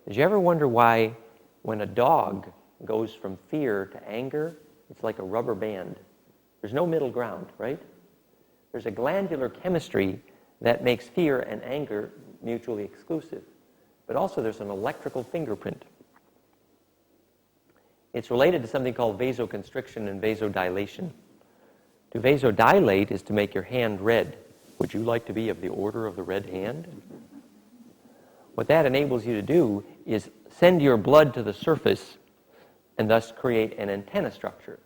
Did you ever wonder why when a dog goes from fear to anger, it's like a rubber band? There's no middle ground, right? There's a glandular chemistry that makes fear and anger mutually exclusive. But also there's an electrical fingerprint. It's related to something called vasoconstriction and vasodilation. To vasodilate is to make your hand red. Would you like to be of the order of the red hand? What that enables you to do is send your blood to the surface and thus create an antenna structure.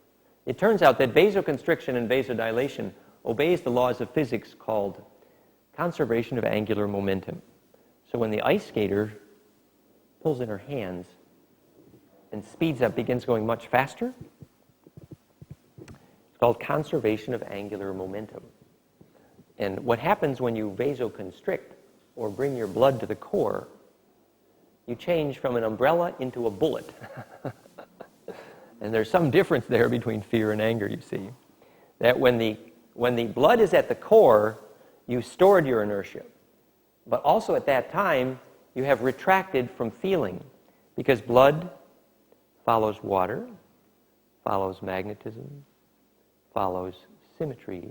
It turns out that vasoconstriction and vasodilation obeys the laws of physics called conservation of angular momentum. So when the ice skater pulls in her hands and speeds up, begins going much faster, it's called conservation of angular momentum. And what happens when you vasoconstrict or bring your blood to the core, you change from an umbrella into a bullet. And there's some difference there between fear and anger, you see. That when the blood is at the core, you stored your inertia. But also at that time, you have retracted from feeling, because blood follows water, follows magnetism, follows symmetry,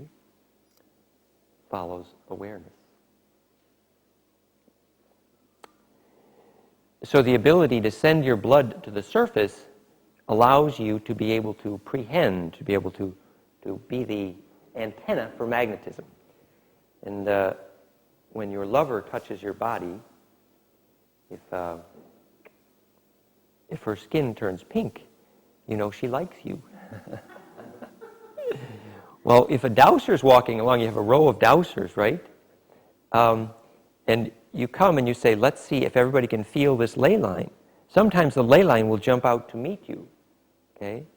follows awareness. So the ability to send your blood to the surface allows you to be able to prehend, to be able to be the antenna for magnetism. And when your lover touches your body, if her skin turns pink, you know she likes you. Well, if a dowser's walking along, you have a row of dowsers, right? And you come and you say, let's see if everybody can feel this ley line. Sometimes the ley line will jump out to meet you, okay?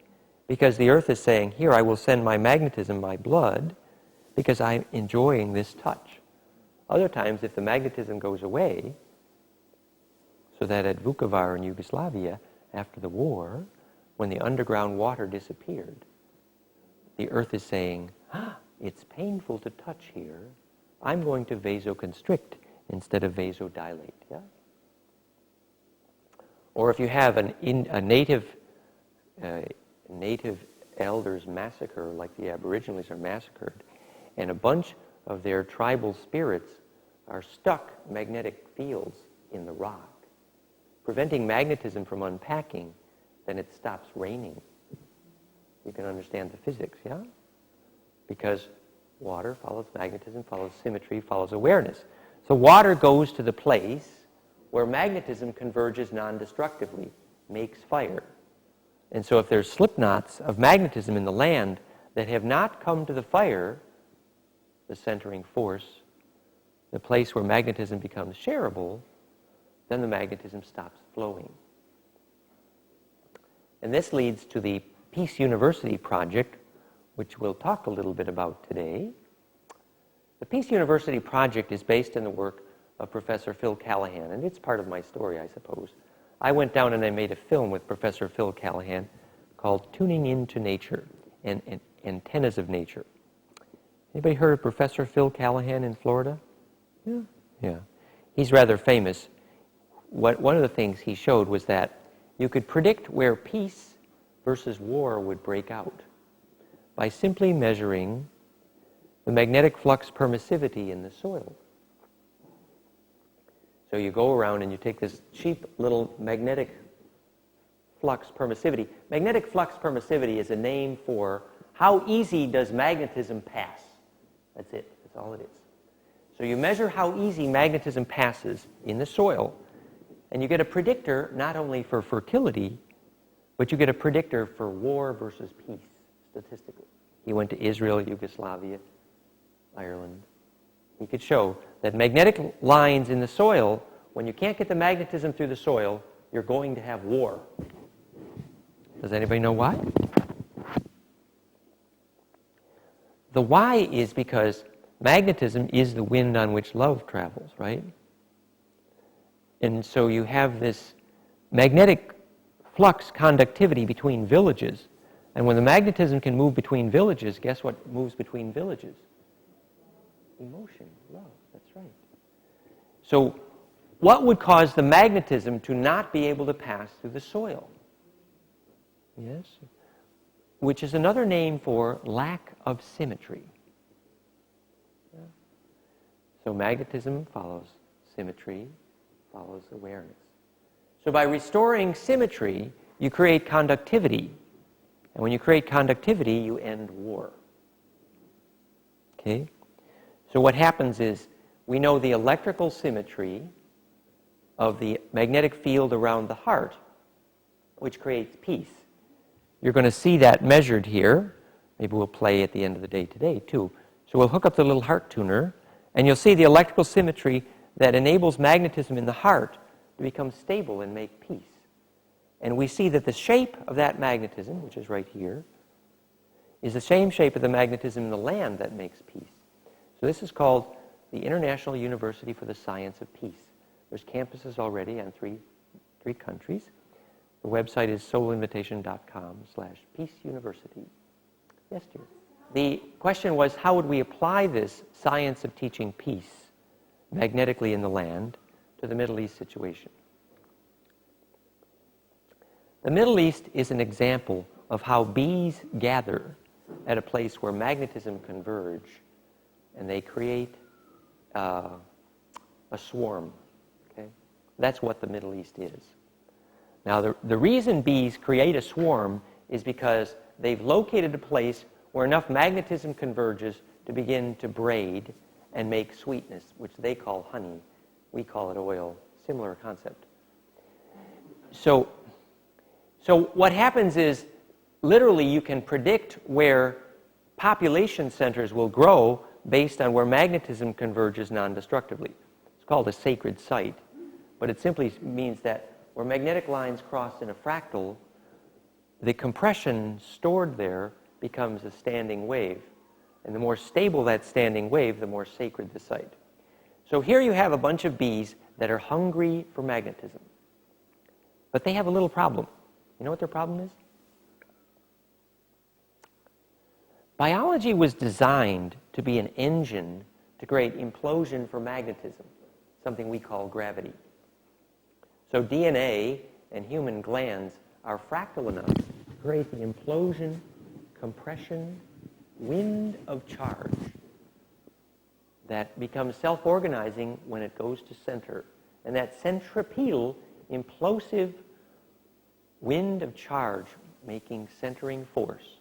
Because the earth is saying, here, I will send my magnetism, my blood, because I'm enjoying this touch. Other times, if the magnetism goes away, so that at Vukovar in Yugoslavia, after the war, when the underground water disappeared, the earth is saying, it's painful to touch here. I'm going to vasoconstrict instead of vasodilate. Yeah? Or if you have a native elders massacre, like the Aborigines are massacred, and a bunch of their tribal spirits are stuck magnetic fields in the rock, preventing magnetism from unpacking, then it stops raining. You can understand the physics, yeah? Because water follows magnetism, follows symmetry, follows awareness. So water goes to the place where magnetism converges non-destructively, makes fire. And so if there's slip knots of magnetism in the land that have not come to the fire, the centering force, the place where magnetism becomes shareable, then the magnetism stops flowing. And this leads to the Peace University project, which we'll talk a little bit about today. The Peace University project is based on the work of Professor Phil Callahan, and it's part of my story, I suppose. I went down and I made a film with Professor Phil Callahan called Tuning Into Nature and Antennas of Nature. Anybody heard of Professor Phil Callahan in Florida? Yeah. Yeah. He's rather famous. One of the things he showed was that you could predict where peace versus war would break out by simply measuring the magnetic flux permissivity in the soil. So you go around and you take this cheap little magnetic flux permissivity. Magnetic flux permissivity is a name for how easy does magnetism pass. That's it. That's all it is. So you measure how easy magnetism passes in the soil, and you get a predictor not only for fertility, but you get a predictor for war versus peace, statistically. He went to Israel, Yugoslavia, Ireland. He could show that magnetic lines in the soil, when you can't get the magnetism through the soil, you're going to have war. Does anybody know why? The why is because magnetism is the wind on which love travels, right? And so you have this magnetic flux conductivity between villages. And when the magnetism can move between villages, guess what moves between villages? Emotion, love, that's right. So what would cause the magnetism to not be able to pass through the soil? Yes? Which is another name for lack of symmetry. Yeah. So magnetism follows symmetry, follows awareness. So by restoring symmetry, you create conductivity. And when you create conductivity, you end war. Okay? So what happens is, we know the electrical symmetry of the magnetic field around the heart, which creates peace. You're going to see that measured here. Maybe we'll play at the end of the day today, too. So we'll hook up the little heart tuner, and you'll see the electrical symmetry that enables magnetism in the heart to become stable and make peace. And we see that the shape of that magnetism, which is right here, is the same shape of the magnetism in the land that makes peace. So this is called the International University for the Science of Peace. There's campuses already in three countries. The website is soulinvitation.com/peaceuniversity. Yes, dear. The question was, how would we apply this science of teaching peace magnetically in the land to the Middle East situation? The Middle East is an example of how bees gather at a place where magnetism converge, and they create a swarm. Okay? That's what the Middle East is. Now, the reason bees create a swarm is because they've located a place where enough magnetism converges to begin to braid and make sweetness, which they call honey. We call it oil. Similar concept. So what happens is, literally, you can predict where population centers will grow based on where magnetism converges non-destructively. It's called a sacred site, but it simply means that where magnetic lines cross in a fractal, the compression stored there becomes a standing wave. And the more stable that standing wave, the more sacred the site. So here you have a bunch of bees that are hungry for magnetism. But they have a little problem. You know what their problem is? Biology was designed to be an engine to create implosion for magnetism, something we call gravity. So DNA and human glands are fractal enough to create the implosion, compression, wind of charge that becomes self-organizing when it goes to center. And that centripetal, implosive wind of charge making centering force,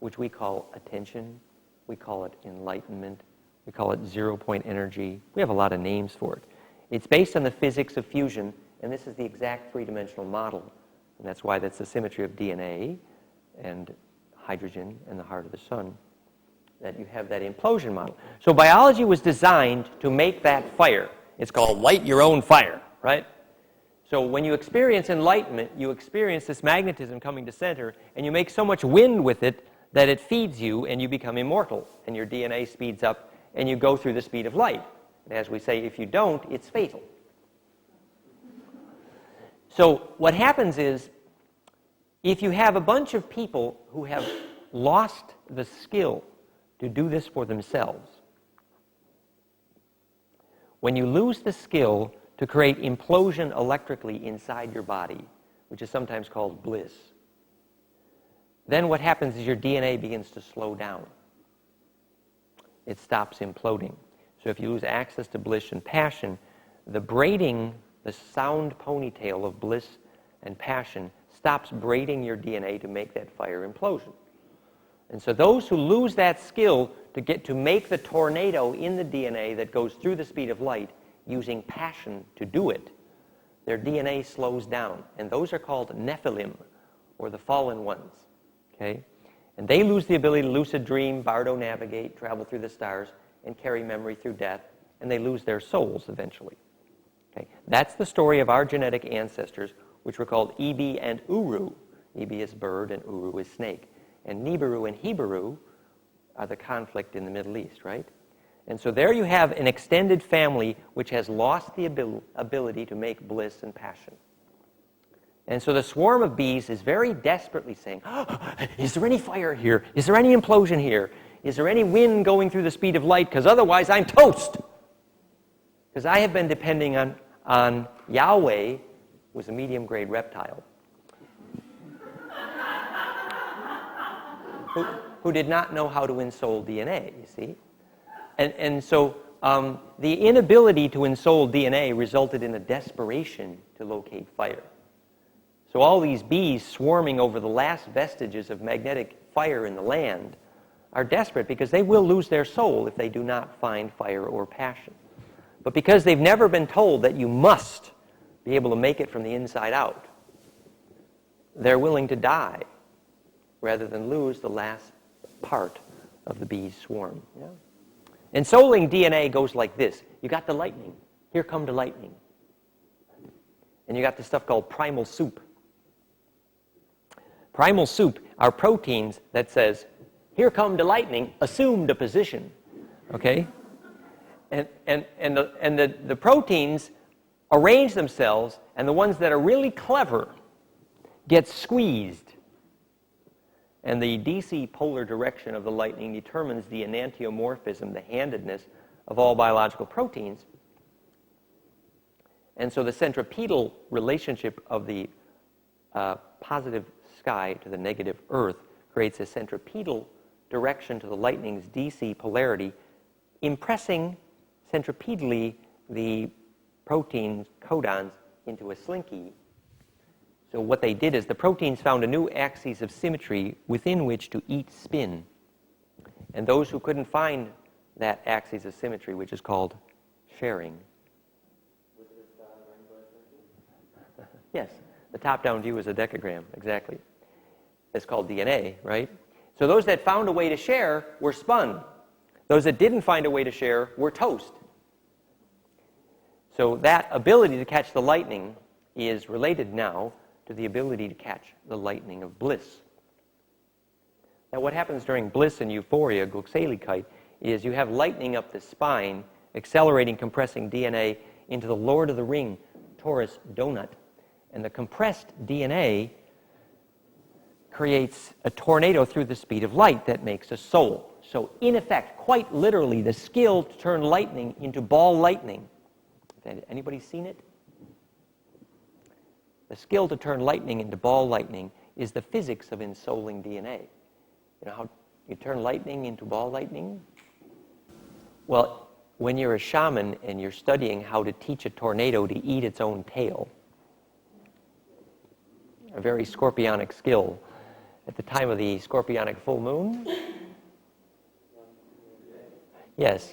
which we call attention, we call it enlightenment, we call it zero-point energy. We have a lot of names for it. It's based on the physics of fusion, and this is the exact three-dimensional model. And that's why that's the symmetry of DNA and hydrogen and the heart of the sun, that you have that implosion model. So biology was designed to make that fire. It's called light your own fire, right? So when you experience enlightenment, you experience this magnetism coming to center, and you make so much wind with it that it feeds you, and you become immortal, and your DNA speeds up, and you go through the speed of light. And as we say, if you don't, it's fatal. So what happens is, if you have a bunch of people who have lost the skill to do this for themselves, when you lose the skill to create implosion electrically inside your body, which is sometimes called bliss, then what happens is your DNA begins to slow down. It stops imploding. So if you lose access to bliss and passion, the braiding, the sound ponytail of bliss and passion stops braiding your DNA to make that fire implosion. And so those who lose that skill to make the tornado in the DNA that goes through the speed of light using passion to do it, their DNA slows down. And those are called Nephilim, or the fallen ones. Okay? And they lose the ability to lucid dream, bardo navigate, travel through the stars, and carry memory through death, and they lose their souls eventually. Okay? That's the story of our genetic ancestors, which were called Ebi and Uru. Ebi is bird, and Uru is snake. And Nibiru and Hebrew are the conflict in the Middle East, right? And so there you have an extended family which has lost the ability to make bliss and passion. And so the swarm of bees is very desperately saying, oh, is there any fire here? Is there any implosion here? Is there any wind going through the speed of light? Because otherwise I'm toast. Because I have been depending on on Yahweh was a medium-grade reptile who did not know how to ensoul DNA, you see. And so the inability to ensoul DNA resulted in a desperation to locate fire. So all these bees swarming over the last vestiges of magnetic fire in the land are desperate because they will lose their soul if they do not find fire or passion. But because they've never been told that you must be able to make it from the inside out, they're willing to die rather than lose the last part of the bee's swarm. Yeah? Ensouling DNA goes like this. You got the lightning. Here come the lightning. And you got this stuff called primal soup. Primal soup are proteins that says, here come the lightning, assume the position. Okay? And the proteins arrange themselves, and the ones that are really clever get squeezed. And the DC polar direction of the lightning determines the enantiomorphism, the handedness of all biological proteins. And so the centripetal relationship of the positive sky to the negative earth creates a centripetal direction to the lightning's DC polarity, impressing centripetally the protein codons into a slinky. So what they did is the proteins found a new axis of symmetry within which to eat spin. And those who couldn't find that axis of symmetry, which is called sharing. Yes, the top-down view is a decagram, exactly. It's called DNA, right? So those that found a way to share were spun. Those that didn't find a way to share were toast. So that ability to catch the lightning is related now to the ability to catch the lightning of bliss. Now what happens during bliss and euphoria, Glückseligkeit, is you have lightning up the spine, accelerating, compressing DNA into the Lord of the Ring torus donut. And the compressed DNA creates a tornado through the speed of light that makes a soul. So in effect, quite literally, the skill to turn lightning into ball lightning. Has anybody seen it? The skill to turn lightning into ball lightning is the physics of ensouling DNA. You know how you turn lightning into ball lightning? Well, when you're a shaman and you're studying how to teach a tornado to eat its own tail, a very scorpionic skill, at the time of the scorpionic full moon? Yes.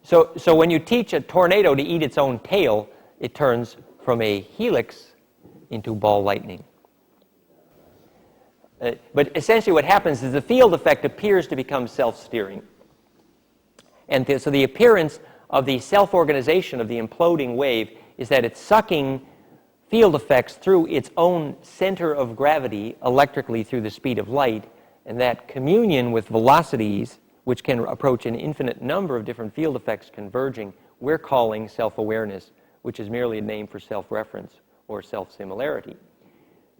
So when you teach a tornado to eat its own tail, it turns from a helix into ball lightning. But essentially what happens is the field effect appears to become self-steering. And so the appearance of the self-organization of the imploding wave is that it's sucking field effects through its own center of gravity electrically through the speed of light, and that communion with velocities, which can approach an infinite number of different field effects converging, we're calling self-awareness, which is merely a name for self-reference or self-similarity.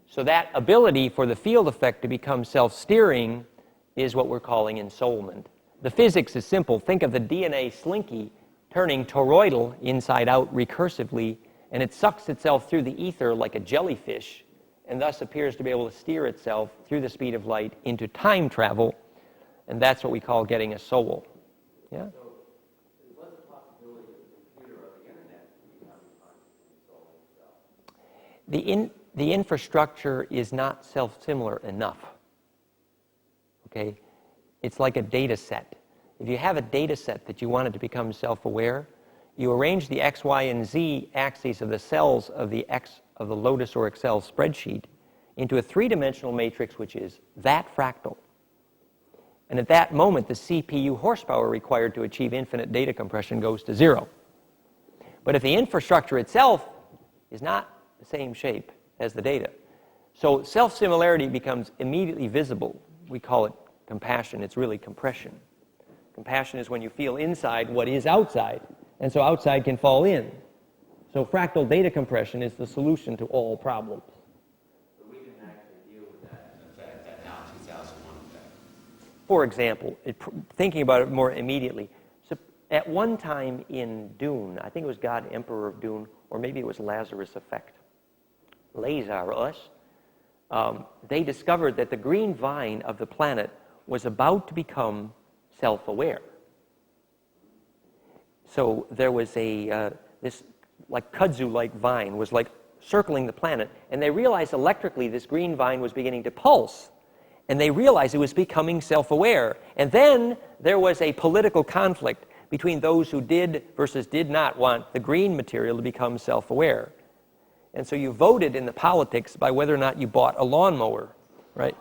So that ability for the field effect to become self-steering is what we're calling ensoulment. The physics is simple. Think of the DNA slinky turning toroidal inside out recursively, and it sucks itself through the ether like a jellyfish, and thus appears to be able to steer itself through the speed of light into time travel, and that's what we call getting a soul. Yeah? So, what's the possibility of the computer or the internet becoming consciously souling itself? The infrastructure is not self-similar enough. Okay? It's like a data set. If you have a data set that you wanted to become self-aware, you arrange the X, Y, and Z axes of the cells of the Lotus or Excel spreadsheet into a three-dimensional matrix which is that fractal. And at that moment, the CPU horsepower required to achieve infinite data compression goes to zero. But if the infrastructure itself is not the same shape as the data, so self-similarity becomes immediately visible. We call it compassion. It's really compression. Compassion is when you feel inside what is outside, and so outside can fall in. So fractal data compression is the solution to all problems. So we can actually deal with that effect, that now 2001 effect. For example, thinking about it more immediately, so at one time in Dune, I think it was God, Emperor of Dune, or maybe it was Lazarus effect. Lazarus, they discovered that the green vine of the planet was about to become self-aware. So there was this like kudzu-like vine was like circling the planet, and they realized electrically this green vine was beginning to pulse, and they realized it was becoming self-aware. And then there was a political conflict between those who did versus did not want the green material to become self-aware. And so you voted in the politics by whether or not you bought a lawnmower, right?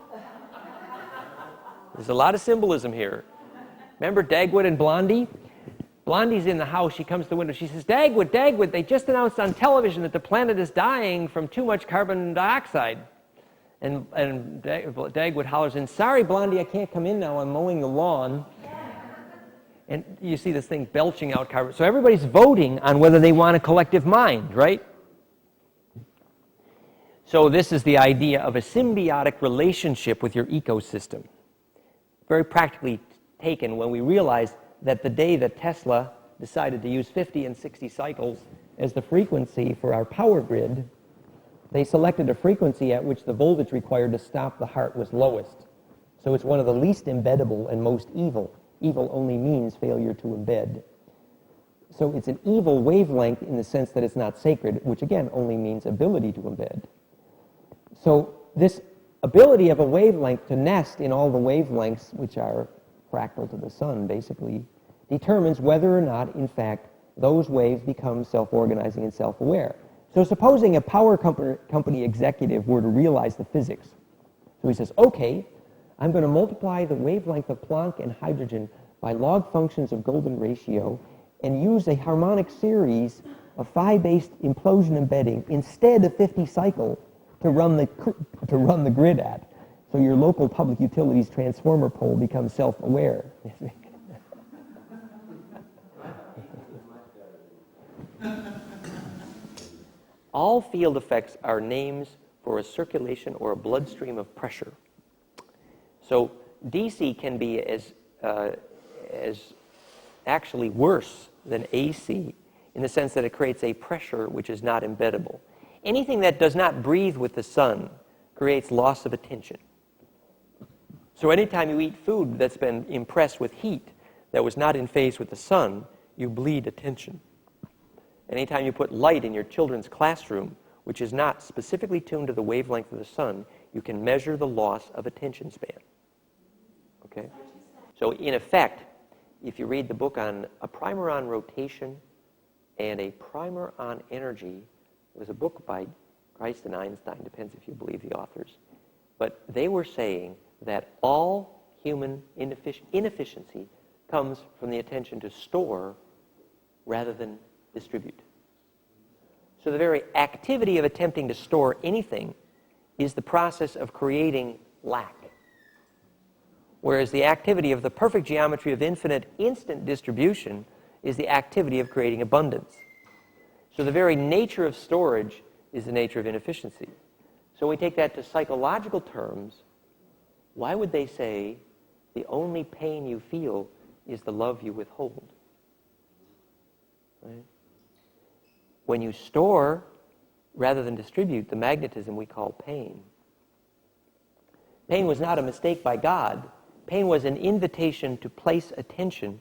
There's a lot of symbolism here. Remember Dagwood and Blondie? Blondie's in the house. She comes to the window. She says, Dagwood, Dagwood, they just announced on television that the planet is dying from too much carbon dioxide. And Dagwood hollers in, sorry, Blondie, I can't come in now. I'm mowing the lawn. And you see this thing belching out carbon. So everybody's voting on whether they want a collective mind, right? So this is the idea of a symbiotic relationship with your ecosystem. Very practically taken when we realized that the day that Tesla decided to use 50 and 60 cycles as the frequency for our power grid, they selected a frequency at which the voltage required to stop the heart was lowest. So it's one of the least embeddable and most evil. Evil only means failure to embed. So it's an evil wavelength in the sense that it's not sacred, which again only means ability to embed. So this ability of a wavelength to nest in all the wavelengths, which are fractal to the sun, basically, determines whether or not, in fact, those waves become self-organizing and self-aware. So supposing a power company executive were to realize the physics. So he says, okay, I'm going to multiply the wavelength of Planck and hydrogen by log functions of golden ratio and use a harmonic series of phi-based implosion embedding instead of 50 cycle to run the grid at. So your local public utilities transformer pole becomes self-aware. All field effects are names for a circulation or a bloodstream of pressure. So DC can be as actually worse than AC in the sense that it creates a pressure which is not embeddable. Anything that does not breathe with the sun creates loss of attention. So anytime you eat food that's been impressed with heat that was not in phase with the sun, you bleed attention. Anytime you put light in your children's classroom, which is not specifically tuned to the wavelength of the sun, you can measure the loss of attention span. Okay? So in effect, if you read the book on a primer on rotation and a primer on energy, it was a book by Christ and Einstein, depends if you believe the authors, but they were saying that all human inefficiency comes from the attention to store rather than distribute. So the very activity of attempting to store anything is the process of creating lack. Whereas the activity of the perfect geometry of infinite instant distribution is the activity of creating abundance. So the very nature of storage is the nature of inefficiency. So we take that to psychological terms. Why would they say the only pain you feel is the love you withhold? Right? When you store rather than distribute, the magnetism we call pain. Pain was not a mistake by God. Pain was an invitation to place attention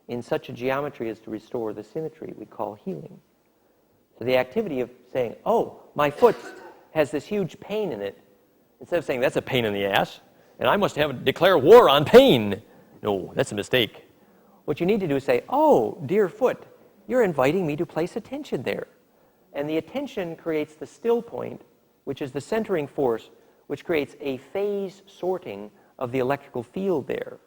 in such a geometry as to restore the symmetry we call healing. So the activity of saying, oh, my foot has this huge pain in it, instead of saying, that's a pain in the ass, and I must declare war on pain. No, that's a mistake. What you need to do is say, oh, dear foot, you're inviting me to place attention there. And the attention creates the still point, which is the centering force, which creates a phase sorting of the electrical field there,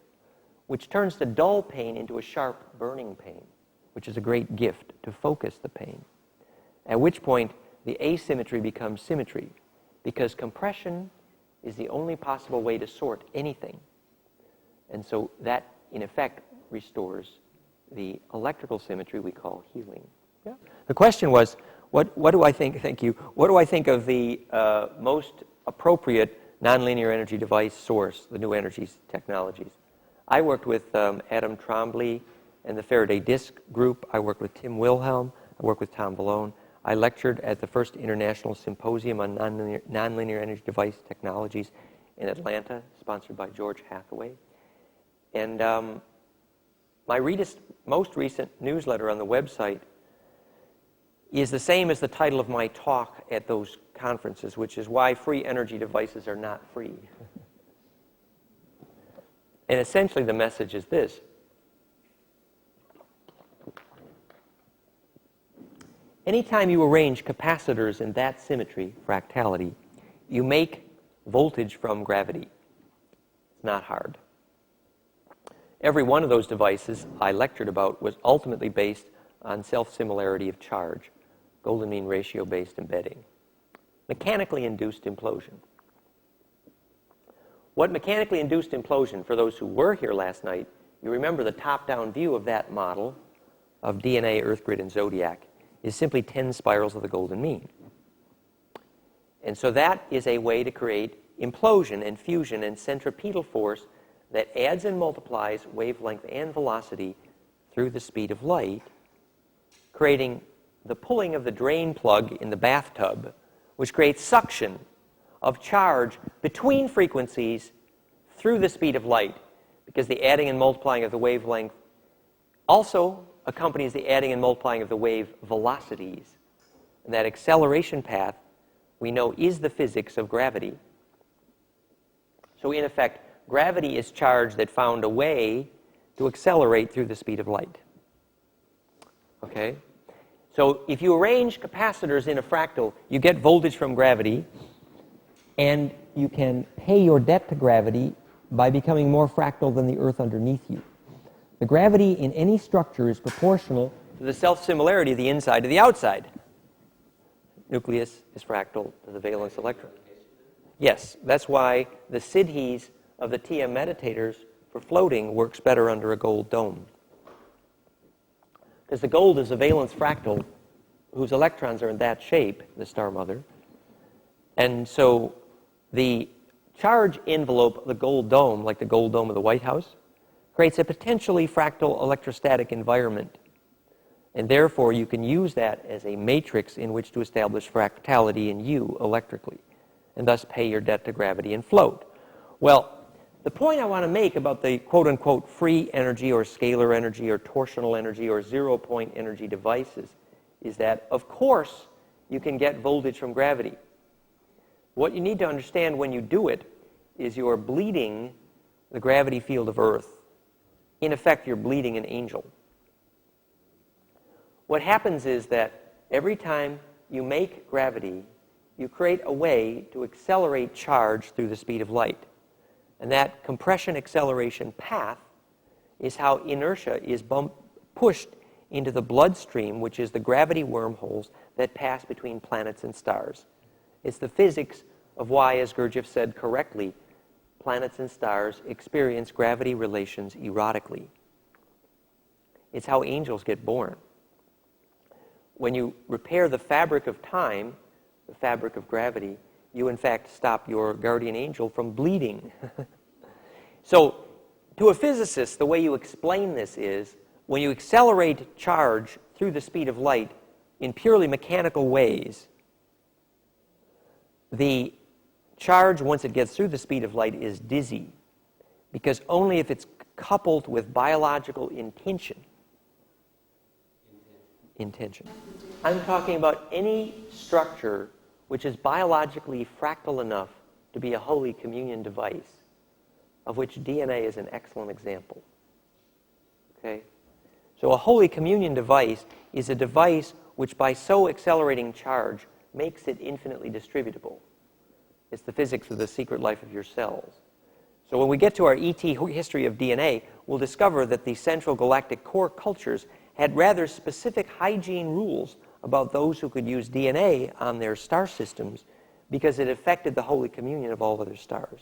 which turns the dull pain into a sharp burning pain, which is a great gift to focus the pain. At which point, the asymmetry becomes symmetry, because compression is the only possible way to sort anything. And so that, in effect, restores the electrical symmetry we call healing. Yeah. The question was, what do I think, thank you, what do I think of the most appropriate nonlinear energy device source, the new energies technologies? I worked with Adam Trombley and the Faraday Disk Group. I worked with Tim Wilhelm. I worked with Tom Ballone. I lectured at the first International Symposium on Nonlinear Energy Device Technologies in Atlanta, sponsored by George Hathaway. And my most recent newsletter on the website is the same as the title of my talk at those conferences, which is Why Free Energy Devices Are Not Free. And essentially the message is this. Anytime you arrange capacitors in that symmetry, fractality, you make voltage from gravity. It's not hard. Every one of those devices I lectured about was ultimately based on self-similarity of charge, golden mean ratio-based embedding. Mechanically induced implosion. What mechanically induced implosion, for those who were here last night, you remember the top-down view of that model of DNA, Earth grid, and zodiac is simply 10 spirals of the golden mean. And so that is a way to create implosion and fusion and centripetal force that adds and multiplies wavelength and velocity through the speed of light, creating the pulling of the drain plug in the bathtub, which creates suction of charge between frequencies through the speed of light, because the adding and multiplying of the wavelength also accompanies the adding and multiplying of the wave velocities. And that acceleration path, we know, is the physics of gravity. So in effect, gravity is charge that found a way to accelerate through the speed of light. Okay? So if you arrange capacitors in a fractal, you get voltage from gravity, and you can pay your debt to gravity by becoming more fractal than the Earth underneath you. The gravity in any structure is proportional to the self-similarity of the inside to the outside. Nucleus is fractal to the valence electron. Yes, that's why the Siddhis of the TM meditators for floating works better under a gold dome. Because the gold is a valence fractal whose electrons are in that shape, the star mother. And so the charge envelope of the gold dome, like the gold dome of the White House, creates a potentially fractal electrostatic environment. And therefore, you can use that as a matrix in which to establish fractality in you electrically, and thus pay your debt to gravity and float. Well, the point I want to make about the quote-unquote free energy or scalar energy or torsional energy or zero-point energy devices is that, of course, you can get voltage from gravity. What you need to understand when you do it is you are bleeding the gravity field of Earth. In effect, you're bleeding an angel. What happens is that every time you make gravity, you create a way to accelerate charge through the speed of light. And that compression acceleration path is how inertia is pushed into the bloodstream, which is the gravity wormholes that pass between planets and stars. It's the physics of why, as Gurdjieff said correctly, planets and stars experience gravity relations erotically. It's how angels get born. When you repair the fabric of time, the fabric of gravity, you in fact stop your guardian angel from bleeding. So, to a physicist, the way you explain this is when you accelerate charge through the speed of light in purely mechanical ways, the charge, once it gets through the speed of light, is dizzy, because only if it's coupled with biological intention. I'm talking about any structure which is biologically fractal enough to be a Holy Communion device, of which DNA is an excellent example. Okay? So a Holy Communion device is a device which, by so accelerating charge, makes it infinitely distributable. It's the physics of the secret life of your cells. So when we get to our ET history of DNA, we'll discover that the central galactic core cultures had rather specific hygiene rules about those who could use DNA on their star systems because it affected the Holy Communion of all other stars.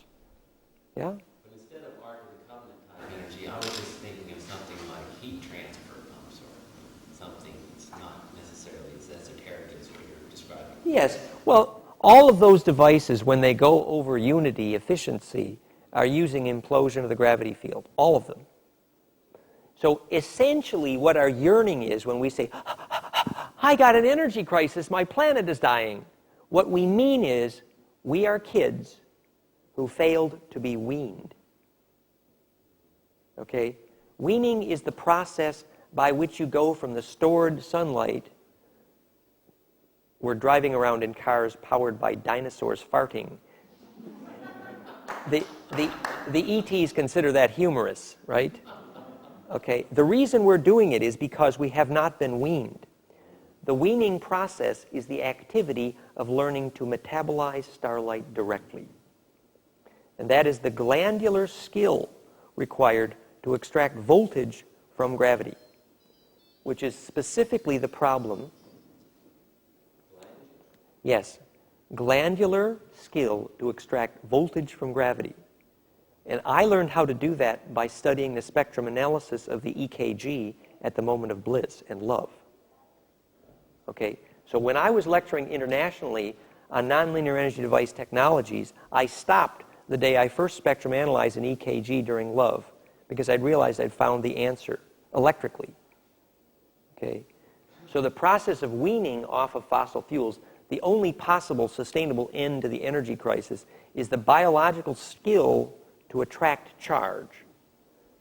Yeah? But instead of Ark of the Covenant type energy, I was just thinking of something like heat transfer pumps or something that's not necessarily as esoteric as what you're describing. Yes. Well, all of those devices, when they go over unity efficiency, are using implosion of the gravity field. All of them. So essentially what our yearning is when we say, I got an energy crisis, my planet is dying. What we mean is we are kids who failed to be weaned. Okay? Weaning is the process by which you go from the stored sunlight. We're driving around in cars powered by dinosaurs farting. The ETs consider that humorous, right? Okay. The reason we're doing it is because we have not been weaned. The weaning process is the activity of learning to metabolize starlight directly. And that is the glandular skill required to extract voltage from gravity, which is specifically the problem. Yes, glandular skill to extract voltage from gravity. And I learned how to do that by studying the spectrum analysis of the EKG at the moment of bliss and love. Okay, so when I was lecturing internationally on nonlinear energy device technologies, I stopped the day I first spectrum analyzed an EKG during love because I'd realized I'd found the answer electrically. Okay, so the process of weaning off of fossil fuels, the only possible sustainable end to the energy crisis is the biological skill to attract charge.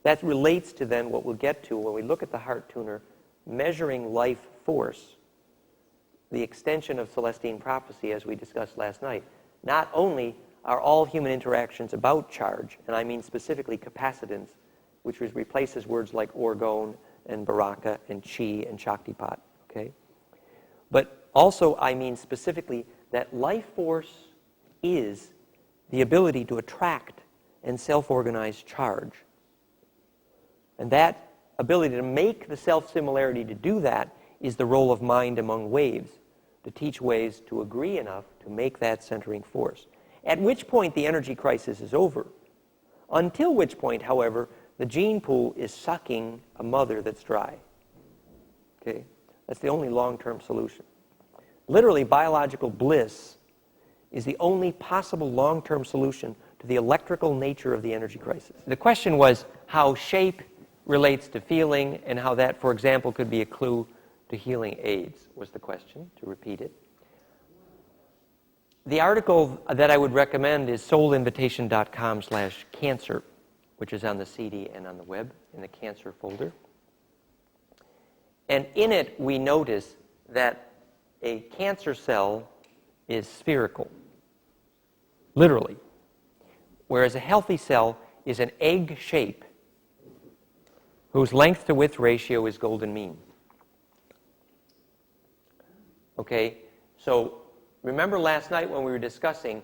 That relates to then what we'll get to when we look at the heart tuner, measuring life force, the extension of Celestine prophecy as we discussed last night. Not only are all human interactions about charge, and I mean specifically capacitance, which replaces words like orgone and baraka and chi and shaktipat, okay? But also I mean specifically that life force is the ability to attract and self-organize charge. And that ability to make the self-similarity to do that is the role of mind among waves, to teach waves to agree enough to make that centering force. At which point the energy crisis is over. Until which point, however, the gene pool is sucking a mother that's dry. Okay? That's the only long-term solution. Literally, biological bliss is the only possible long-term solution to the electrical nature of the energy crisis. The question was how shape relates to feeling and how that, for example, could be a clue to healing AIDS, was the question, to repeat it. The article that I would recommend is soulinvitation.com/cancer, which is on the CD and on the web in the cancer folder. And in it, we notice that a cancer cell is spherical, literally, whereas a healthy cell is an egg shape whose length to width ratio is golden mean. Okay, so remember last night when we were discussing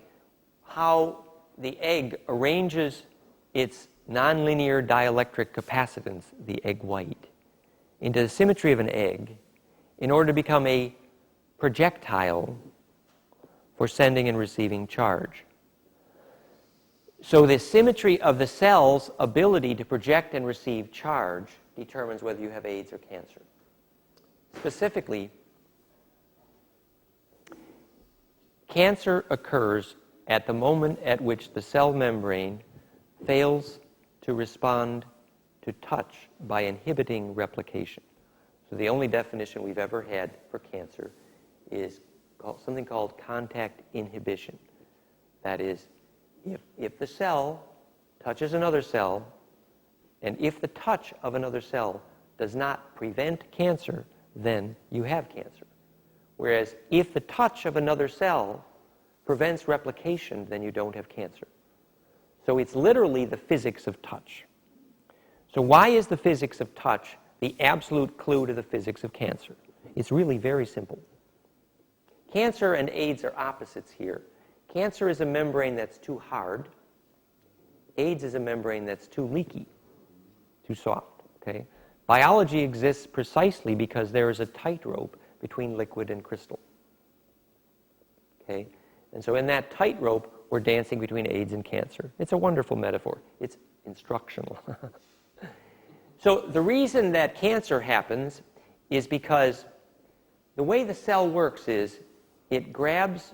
how the egg arranges its nonlinear dielectric capacitance, the egg white, into the symmetry of an egg in order to become a projectile for sending and receiving charge. So the symmetry of the cell's ability to project and receive charge determines whether you have AIDS or cancer. Specifically, cancer occurs at the moment at which the cell membrane fails to respond to touch by inhibiting replication. So the only definition we've ever had for cancer is something called contact inhibition. That is, if the cell touches another cell, and if the touch of another cell does not prevent cancer, then you have cancer. Whereas if the touch of another cell prevents replication, then you don't have cancer. So it's literally the physics of touch. So why is the physics of touch the absolute clue to the physics of cancer? It's really very simple. Cancer and AIDS are opposites here. Cancer is a membrane that's too hard. AIDS is a membrane that's too leaky, too soft. Okay? Biology exists precisely because there is a tightrope between liquid and crystal. Okay? And so in that tightrope, we're dancing between AIDS and cancer. It's a wonderful metaphor. It's instructional. So the reason that cancer happens is because the way the cell works is it grabs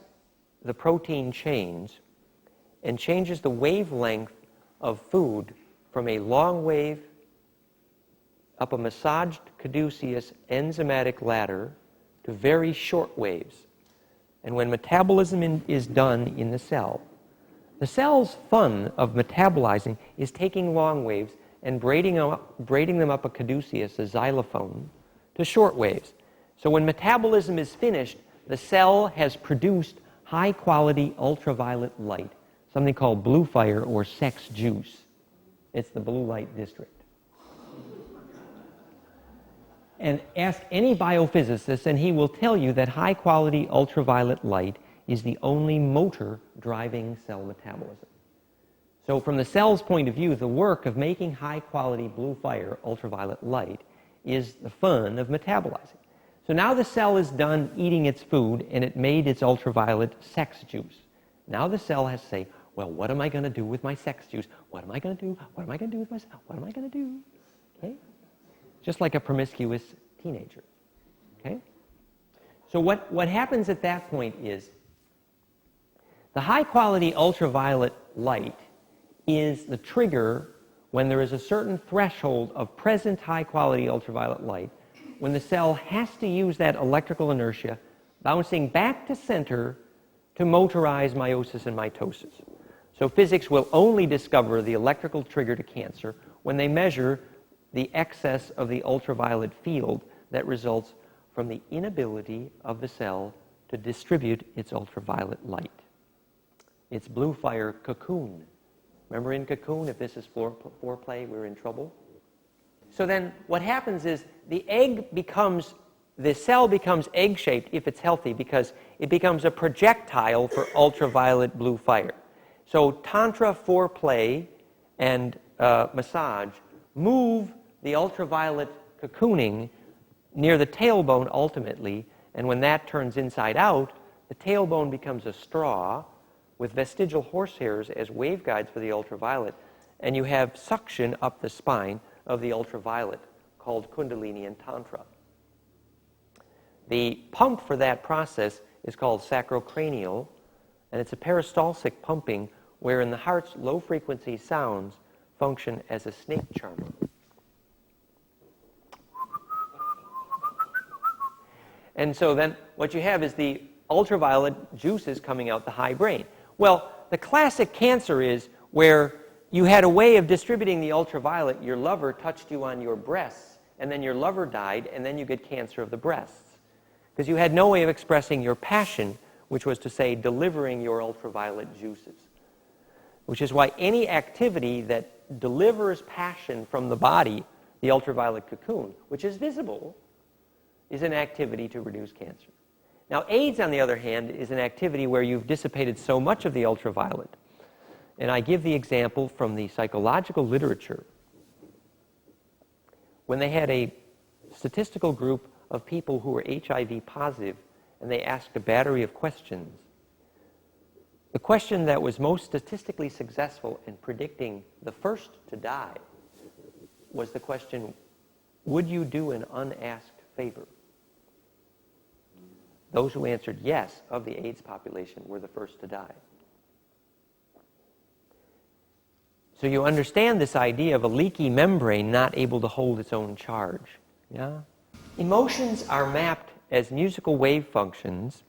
the protein chains and changes the wavelength of food from a long wave up a massaged caduceus enzymatic ladder to very short waves. And when metabolism is done in the cell's fun of metabolizing is taking long waves and braiding them up a caduceus, a xylophone, to short waves. So when metabolism is finished, the cell has produced high-quality ultraviolet light, something called blue fire or sex juice. It's the blue light district. And ask any biophysicist, and he will tell you that high-quality ultraviolet light is the only motor driving cell metabolism. So from the cell's point of view, the work of making high-quality blue fire ultraviolet light is the fun of metabolizing. So now the cell is done eating its food, and it made its ultraviolet sex juice. Now the cell has to say, well, what am I going to do with my sex juice? What am I going to do? What am I going to do with myself? What am I going to do? Okay? Just like a promiscuous teenager. Okay? So what happens at that point is the high-quality ultraviolet light is the trigger when there is a certain threshold of present high-quality ultraviolet light, when the cell has to use that electrical inertia bouncing back to center to motorize meiosis and mitosis. So physics will only discover the electrical trigger to cancer when they measure the excess of the ultraviolet field that results from the inability of the cell to distribute its ultraviolet light. It's blue fire cocoon. Remember in Cocoon, if this is foreplay, we're in trouble? So then what happens is the cell becomes egg-shaped if it's healthy because it becomes a projectile for ultraviolet blue fire. So tantra, foreplay, and massage move the ultraviolet cocooning near the tailbone ultimately, and when that turns inside out, the tailbone becomes a straw with vestigial horsehairs as waveguides for the ultraviolet, and you have suction up the spine of the ultraviolet called kundalini and tantra. The pump for that process is called sacrocranial, and it's a peristaltic pumping wherein the heart's low-frequency sounds function as a snake charmer. And so then what you have is the ultraviolet juices coming out the high brain. Well, the classic cancer is where you had a way of distributing the ultraviolet, your lover touched you on your breasts, and then your lover died, and then you get cancer of the breasts. Because you had no way of expressing your passion, which was to say delivering your ultraviolet juices. Which is why any activity that delivers passion from the body, the ultraviolet cocoon, which is visible, is an activity to reduce cancer. Now, AIDS, on the other hand, is an activity where you've dissipated so much of the ultraviolet. And I give the example from the psychological literature. When they had a statistical group of people who were HIV positive, and they asked a battery of questions, the question that was most statistically successful in predicting the first to die was the question, would you do an unasked favor? Those who answered yes of the AIDS population were the first to die. So you understand this idea of a leaky membrane not able to hold its own charge. Yeah? Emotions are mapped as musical wave functions.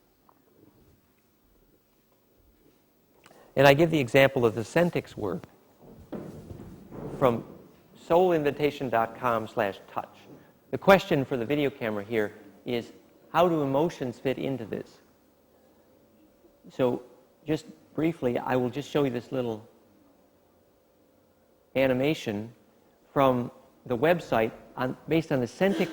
And I give the example of the Centix work from soulinvitation.com/touch. The question for the video camera here is, how do emotions fit into this? So just briefly, I will just show you this little animation from the website based on the Centix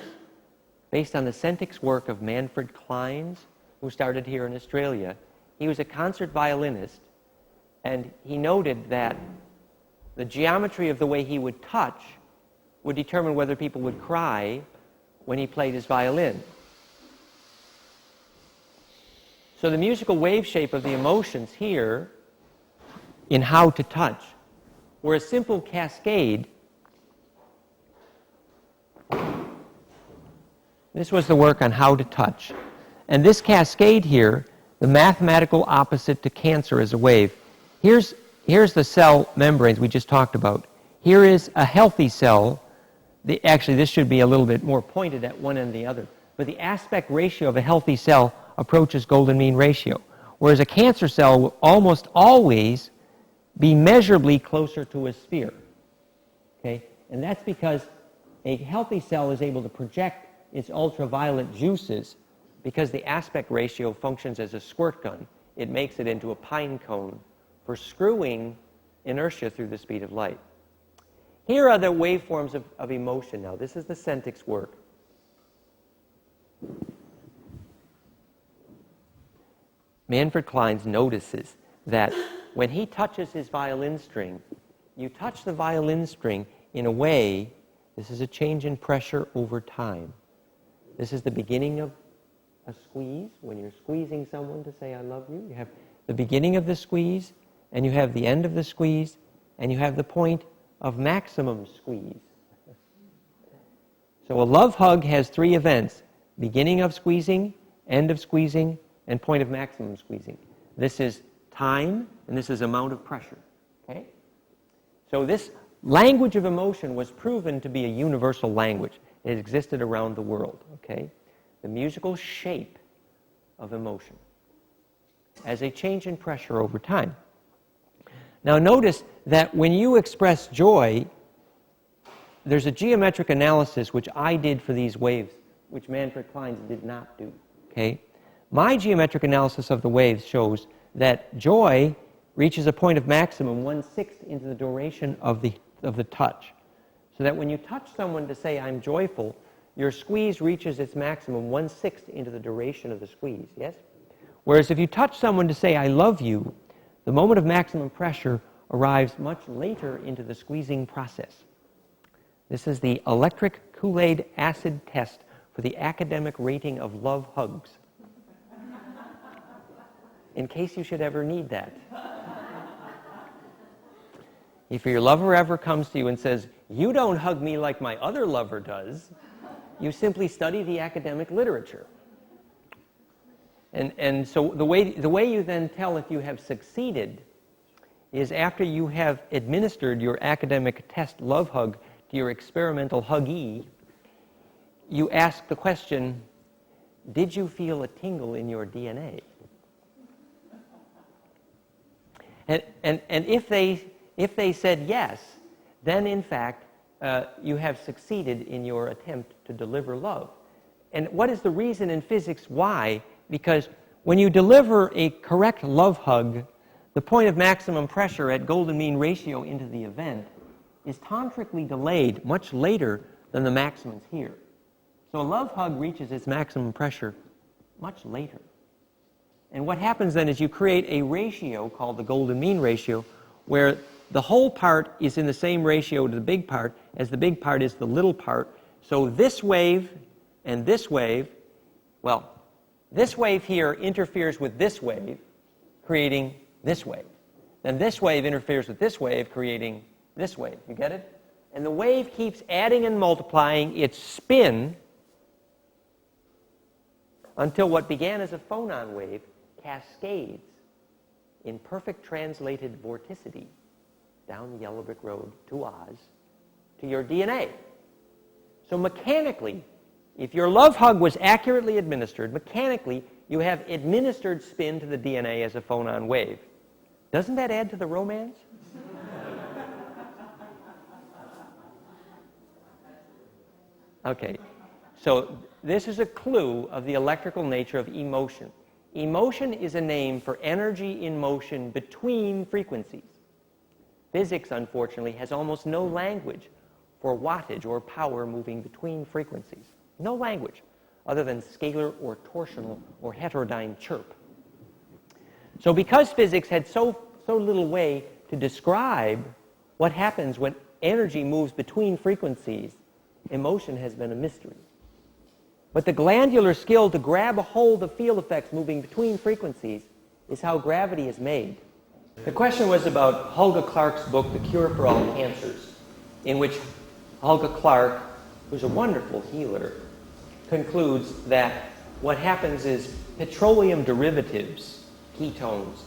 work of Manfred Clynes, who started here in Australia. He was a concert violinist, and he noted that the geometry of the way he would touch would determine whether people would cry when he played his violin. So the musical wave shape of the emotions here in How to Touch were a simple cascade. This was the work on How to Touch. And this cascade here, the mathematical opposite to cancer as a wave, here's the cell membranes we just talked about. Here is a healthy cell. Actually, this should be a little bit more pointed at one end than the other. but the aspect ratio of a healthy cell approaches golden mean ratio, whereas a cancer cell will almost always be measurably closer to a sphere. Okay? And that's because a healthy cell is able to project its ultraviolet juices because the aspect ratio functions as a squirt gun. It makes it into a pine cone for screwing inertia through the speed of light. Here are the waveforms of emotion now. This is the Centix work. Manfred Clynes notices that when he touches his violin string, you touch the violin string in a way, this is a change in pressure over time. This is the beginning of a squeeze. When you're squeezing someone to say, I love you, you have the beginning of the squeeze, and you have the end of the squeeze, and you have the point of maximum squeeze. So a love hug has three events: beginning of squeezing, end of squeezing, and point of maximum squeezing. This is time, and this is amount of pressure. Okay? So this language of emotion was proven to be a universal language. It existed around the world. Okay? The musical shape of emotion as a change in pressure over time. Now notice that when you express joy, there's a geometric analysis which I did for these waves, which Manfred Clynes did not do. Okay? My geometric analysis of the waves shows that joy reaches a point of maximum 1/6 into the duration of the touch. So that when you touch someone to say, I'm joyful, your squeeze reaches its maximum 1/6 into the duration of the squeeze, yes? Whereas if you touch someone to say, I love you, the moment of maximum pressure arrives much later into the squeezing process. This is the electric Kool-Aid acid test for the academic rating of love hugs. In case you should ever need that. If your lover ever comes to you and says, you don't hug me like my other lover does, you simply study the academic literature. And so the way you then tell if you have succeeded is after you have administered your academic test love hug to your experimental huggee, you ask the question, did you feel a tingle in your DNA? And if they said yes, then in fact you have succeeded in your attempt to deliver love. And what is the reason in physics why? Because when you deliver a correct love hug, the point of maximum pressure at golden mean ratio into the event is tantrically delayed much later than the maximums here. So a love hug reaches its maximum pressure much later. And what happens then is you create a ratio called the golden mean ratio where the whole part is in the same ratio to the big part as the big part is the little part. So this wave and this wave, well, this wave here interferes with this wave, creating this wave. Then this wave interferes with this wave, creating this wave. You get it? And the wave keeps adding and multiplying its spin until what began as a phonon wave cascades in perfect translated vorticity down the Yellow Brick Road to Oz to your DNA. So mechanically, if your love hug was accurately administered, mechanically you have administered spin to the DNA as a phonon wave. Doesn't that add to the romance? Okay, so this is a clue of the electrical nature of emotion. Emotion is a name for energy in motion between frequencies. Physics, unfortunately, has almost no language for wattage or power moving between frequencies. No language other than scalar or torsional or heterodyne chirp. So because physics had so little way to describe what happens when energy moves between frequencies, emotion has been a mystery. But the glandular skill to grab a hold of field effects moving between frequencies is how gravity is made. The question was about Hulga Clark's book, The Cure for All Cancers, in which Hulga Clark, who's a wonderful healer, concludes that what happens is petroleum derivatives, ketones,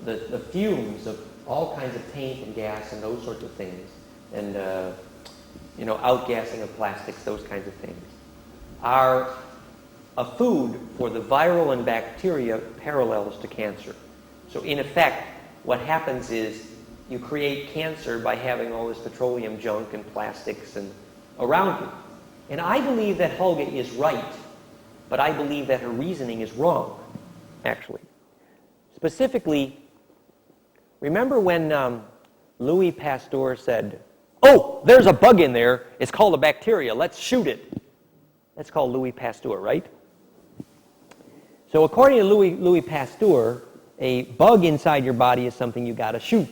the fumes of all kinds of paint and gas and those sorts of things, and outgassing of plastics, those kinds of things, are a food for the viral and bacteria parallels to cancer. So in effect, what happens is you create cancer by having all this petroleum junk and plastics and around you. And I believe that Helga is right, but I believe that her reasoning is wrong, actually. Specifically, remember when Louis Pasteur said, "Oh, there's a bug in there. It's called a bacteria. Let's shoot it." That's called Louis Pasteur, right? So according to Louis Pasteur, a bug inside your body is something you got to shoot.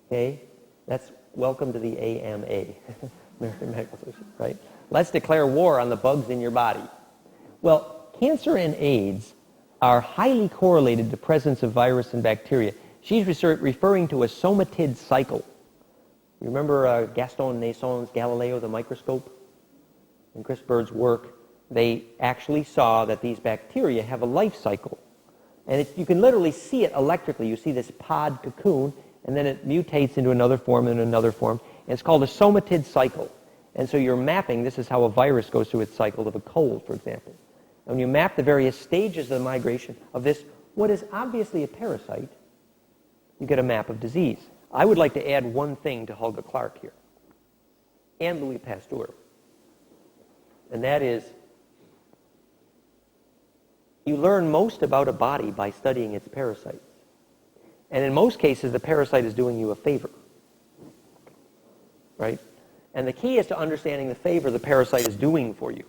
Okay? That's welcome to the AMA, American Medical Association, right? Let's declare war on the bugs in your body. Well, cancer and AIDS are highly correlated to presence of virus and bacteria. She's referring to a somatid cycle. You remember Gaston Nasson's Galileo, the microscope? In Chris Bird's work, they actually saw that these bacteria have a life cycle. And you can literally see it electrically. You see this pod cocoon, and then it mutates into another form and another form. And it's called a somatid cycle. And so you're mapping, this is how a virus goes through its cycle of a cold, for example. And when you map the various stages of the migration of this, what is obviously a parasite, you get a map of disease. I would like to add one thing to Helga Clark here, and Louis Pasteur. And that is, you learn most about a body by studying its parasites. And in most cases, the parasite is doing you a favor. Right? And the key is to understanding the favor the parasite is doing for you.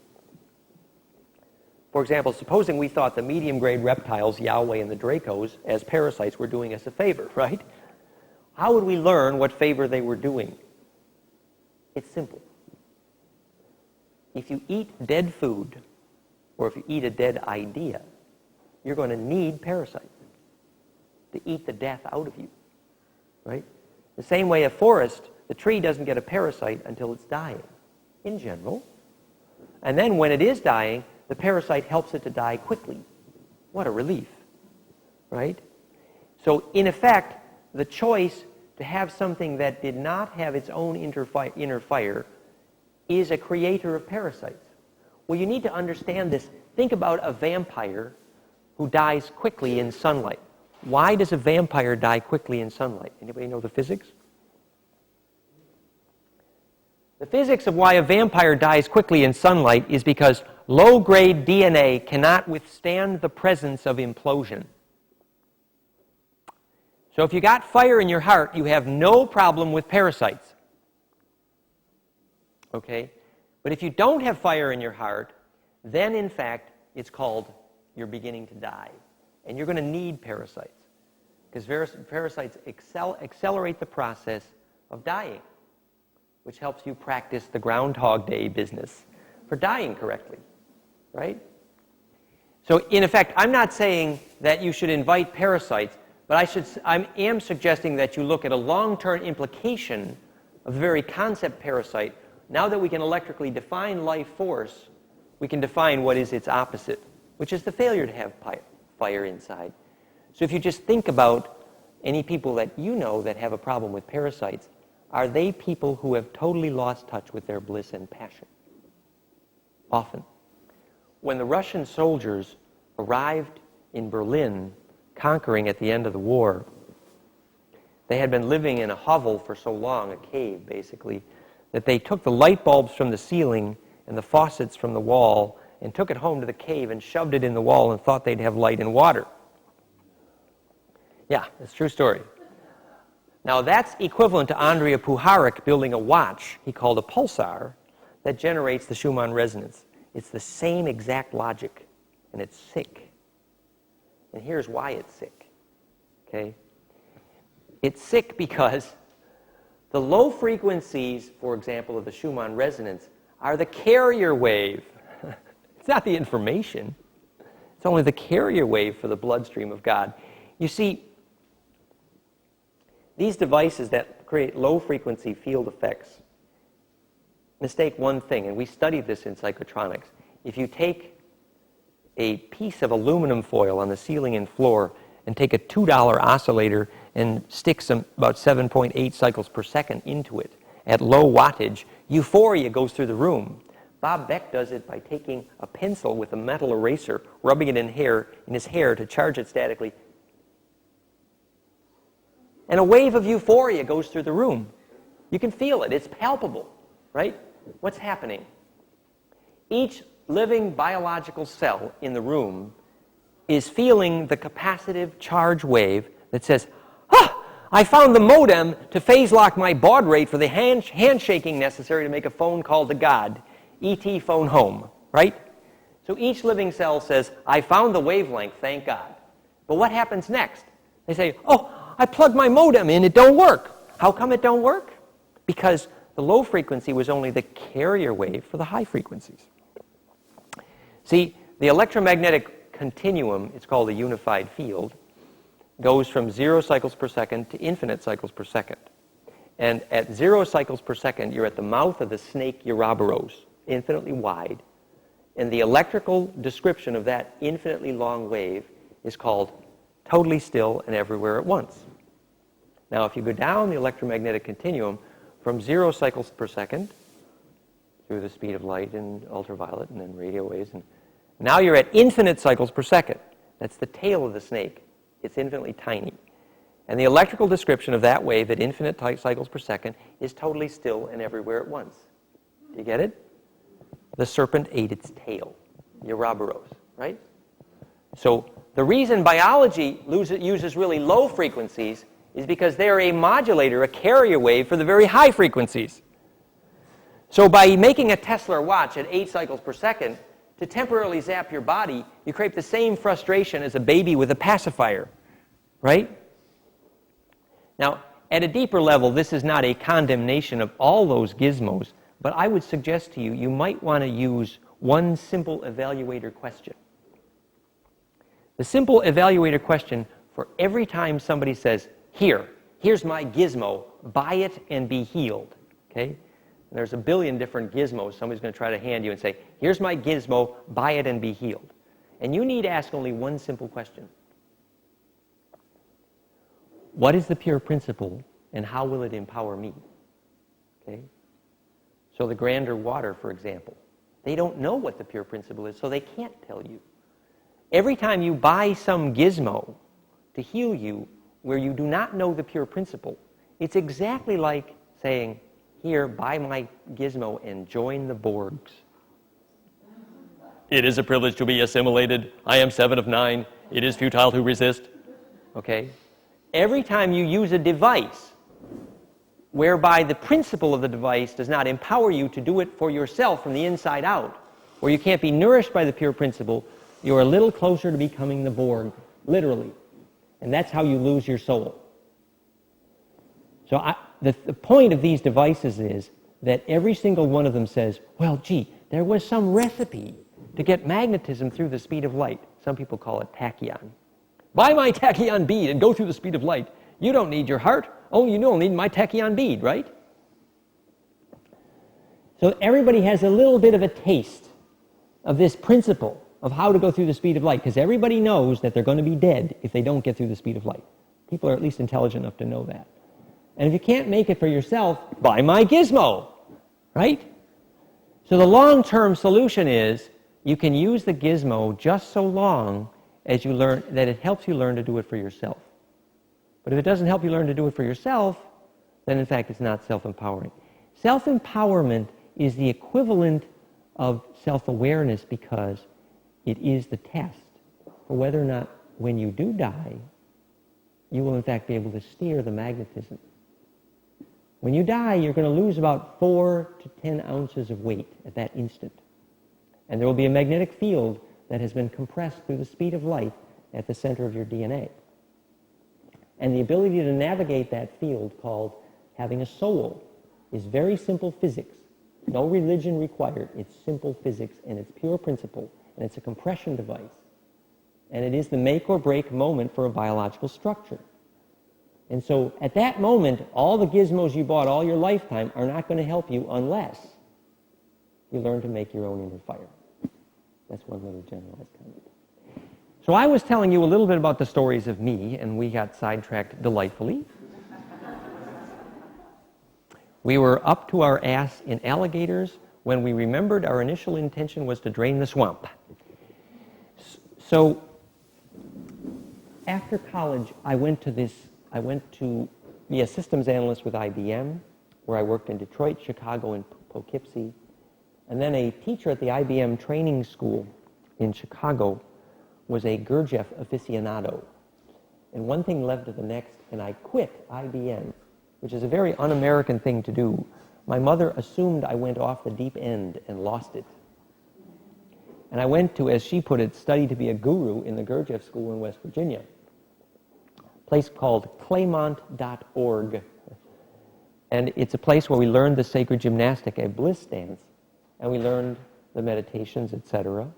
For example, supposing we thought the medium-grade reptiles, Yahweh and the Dracos, as parasites were doing us a favor, right? How would we learn what favor they were doing? It's simple. If you eat dead food, or if you eat a dead idea, you're going to need parasites to eat the death out of you, right? The same way a forest, the tree doesn't get a parasite until it's dying, in general. And then when it is dying, the parasite helps it to die quickly. What a relief, right? So in effect, the choice to have something that did not have its own inner fire is a creator of parasites. Well, you need to understand this. Think about a vampire who dies quickly in sunlight. Why does a vampire die quickly in sunlight? Anybody know the physics? The physics of why a vampire dies quickly in sunlight is because low-grade DNA cannot withstand the presence of implosion. So if you got fire in your heart, you have no problem with parasites. Okay? But if you don't have fire in your heart, then in fact, it's called you're beginning to die. And you're going to need parasites. Because parasites accelerate the process of dying, which helps you practice the Groundhog Day business for dying correctly, right? So in effect, I'm not saying that you should invite parasites, but I am suggesting that you look at a long-term implication of the very concept parasite. Now that we can electrically define life force, we can define what is its opposite, which is the failure to have fire inside. So if you just think about any people that you know that have a problem with parasites, are they people who have totally lost touch with their bliss and passion? Often. When the Russian soldiers arrived in Berlin, conquering at the end of the war, they had been living in a hovel for so long, a cave basically, that they took the light bulbs from the ceiling and the faucets from the wall and took it home to the cave and shoved it in the wall and thought they'd have light and water. Yeah, it's a true story. Now that's equivalent to Andrija Puharich building a watch he called a pulsar that generates the Schumann resonance. It's the same exact logic, and it's sick. And here's why it's sick. Okay? It's sick because the low frequencies, for example, of the Schumann resonance are the carrier wave. It's not the information. It's only the carrier wave for the bloodstream of God. You see, these devices that create low-frequency field effects mistake one thing, and we studied this in psychotronics. If you take a piece of aluminum foil on the ceiling and floor and take a $2 oscillator and stick about 7.8 cycles per second into it at low wattage, euphoria goes through the room. Bob Beck does it by taking a pencil with a metal eraser, rubbing it in his hair to charge it statically. And a wave of euphoria goes through the room. You can feel it. It's palpable, right? What's happening? Each living biological cell in the room is feeling the capacitive charge wave that says, I found the modem to phase lock my baud rate for the handshaking necessary to make a phone call to God. E.T. phone home, right? So each living cell says, I found the wavelength, thank God. But what happens next? They say, I plugged my modem in, it don't work. How come it don't work? Because the low frequency was only the carrier wave for the high frequencies. See, the electromagnetic continuum, it's called a unified field, goes from 0 cycles per second to infinite cycles per second. And at 0 cycles per second, you're at the mouth of the snake Ouroboros, infinitely wide. And the electrical description of that infinitely long wave is called totally still and everywhere at once. Now, if you go down the electromagnetic continuum from 0 cycles per second through the speed of light and ultraviolet and then radio waves, and now you're at infinite cycles per second. That's the tail of the snake. It's infinitely tiny. And the electrical description of that wave at infinite cycles per second is totally still and everywhere at once. Do you get it? The serpent ate its tail, the Ouroboros, right? So the reason biology uses really low frequencies is because they're a modulator, a carrier wave for the very high frequencies. So by making a Tesla watch at 8 cycles per second, to temporarily zap your body, you create the same frustration as a baby with a pacifier, right? Now, at a deeper level, this is not a condemnation of all those gizmos, but I would suggest to you, you might want to use one simple evaluator question. The simple evaluator question for every time somebody says, here's my gizmo, buy it and be healed, okay? And there's a billion different gizmos somebody's going to try to hand you and say, here's my gizmo, buy it and be healed. And you need to ask only one simple question. What is the pure principle and how will it empower me? Okay? So the grander water, for example, they don't know what the pure principle is, so they can't tell you. Every time you buy some gizmo to heal you where you do not know the pure principle, it's exactly like saying, here, buy my gizmo and join the Borgs. It is a privilege to be assimilated. I am 7 of 9. It is futile to resist. Okay? Every time you use a device whereby the principle of the device does not empower you to do it for yourself from the inside out, or you can't be nourished by the pure principle, you're a little closer to becoming the Borg, literally. And that's how you lose your soul. So the point of these devices is that every single one of them says, well, gee, there was some recipe to get magnetism through the speed of light. Some people call it tachyon. Buy my tachyon bead and go through the speed of light. You don't need your heart. Oh, you don't need my tachyon bead, right? So everybody has a little bit of a taste of this principle of how to go through the speed of light, because everybody knows that they're going to be dead if they don't get through the speed of light. People are at least intelligent enough to know that. And if you can't make it for yourself, buy my gizmo, right? So the long-term solution is you can use the gizmo just so long as you learn that it helps you learn to do it for yourself. But if it doesn't help you learn to do it for yourself, then in fact it's not self-empowering. Self-empowerment is the equivalent of self-awareness because it is the test for whether or not when you do die, you will in fact be able to steer the magnetism. When you die, you're going to lose about 4 to 10 ounces of weight at that instant. And there will be a magnetic field that has been compressed through the speed of light at the center of your DNA. And the ability to navigate that field, called having a soul, is very simple physics. No religion required. It's simple physics, and it's pure principle, and it's a compression device. And it is the make or break moment for a biological structure. And so at that moment, all the gizmos you bought all your lifetime are not going to help you unless you learn to make your own inner fire. That's one little generalized comment. So I was telling you a little bit about the stories of me, and we got sidetracked delightfully. We were up to our ass in alligators when we remembered our initial intention was to drain the swamp. So after college, I went to be a systems analyst with IBM, where I worked in Detroit, Chicago, and Poughkeepsie, and then a teacher at the IBM training school in Chicago was a Gurdjieff aficionado. And one thing led to the next, and I quit IBM, which is a very un-American thing to do. My mother assumed I went off the deep end and lost it. And I went to, as she put it, study to be a guru in the Gurdjieff School in West Virginia, a place called Claymont.org. And it's a place where we learned the sacred gymnastic, a bliss dance, and we learned the meditations, etc.,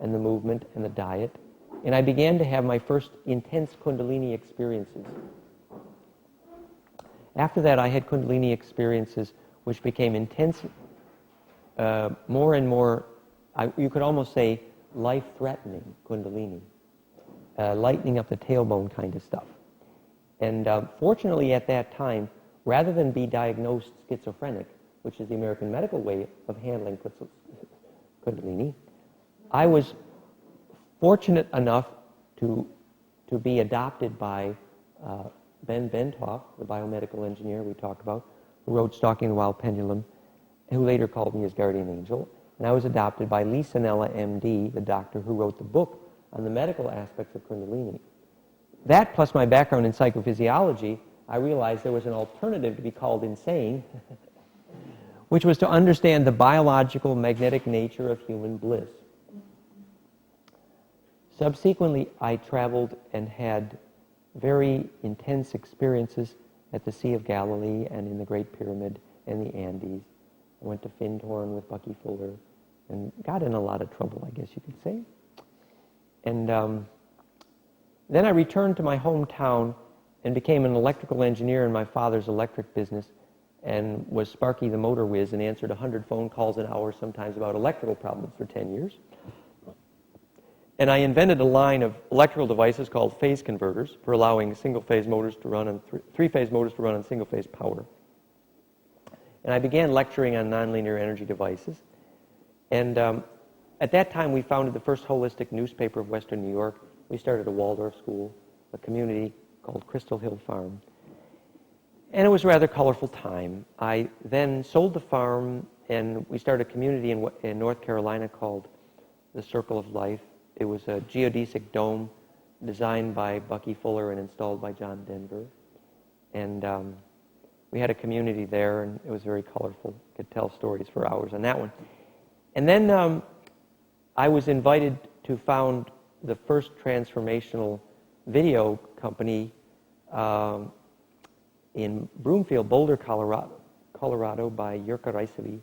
and the movement and the diet. And I began to have my first intense Kundalini experiences. After that, I had Kundalini experiences which became intense, more and more, you could almost say, life-threatening Kundalini, lightening up the tailbone kind of stuff. And fortunately at that time, rather than be diagnosed schizophrenic, which is the American medical way of handling Kundalini, I was fortunate enough to be adopted by Ben Benthoff, the biomedical engineer we talked about, who wrote Stalking the Wild Pendulum, and who later called me his guardian angel. And I was adopted by Lee Sanella, MD, the doctor who wrote the book on the medical aspects of Kundalini. That, plus my background in psychophysiology, I realized there was an alternative to be called insane, which was to understand the biological, magnetic nature of human bliss. Subsequently, I traveled and had very intense experiences at the Sea of Galilee and in the Great Pyramid and the Andes. I went to Findhorn with Bucky Fuller and got in a lot of trouble, I guess you could say. And then I returned to my hometown and became an electrical engineer in my father's electric business and was Sparky the motor whiz and answered 100 phone calls an hour, sometimes about electrical problems, for 10 years. And I invented a line of electrical devices called phase converters for allowing single-phase motors to run on three-phase motors to run on single-phase power. And I began lecturing on nonlinear energy devices. And at that time, we founded the first holistic newspaper of Western New York. We started a Waldorf school, a community called Crystal Hill Farm. And it was a rather colorful time. I then sold the farm, and we started a community in North Carolina called the Circle of Life. It was a geodesic dome designed by Bucky Fuller and installed by John Denver. And we had a community there, and it was very colorful. Could tell stories for hours on that one. And then I was invited to found the first transformational video company in Broomfield, Boulder, Colorado by Jurka Reisevi.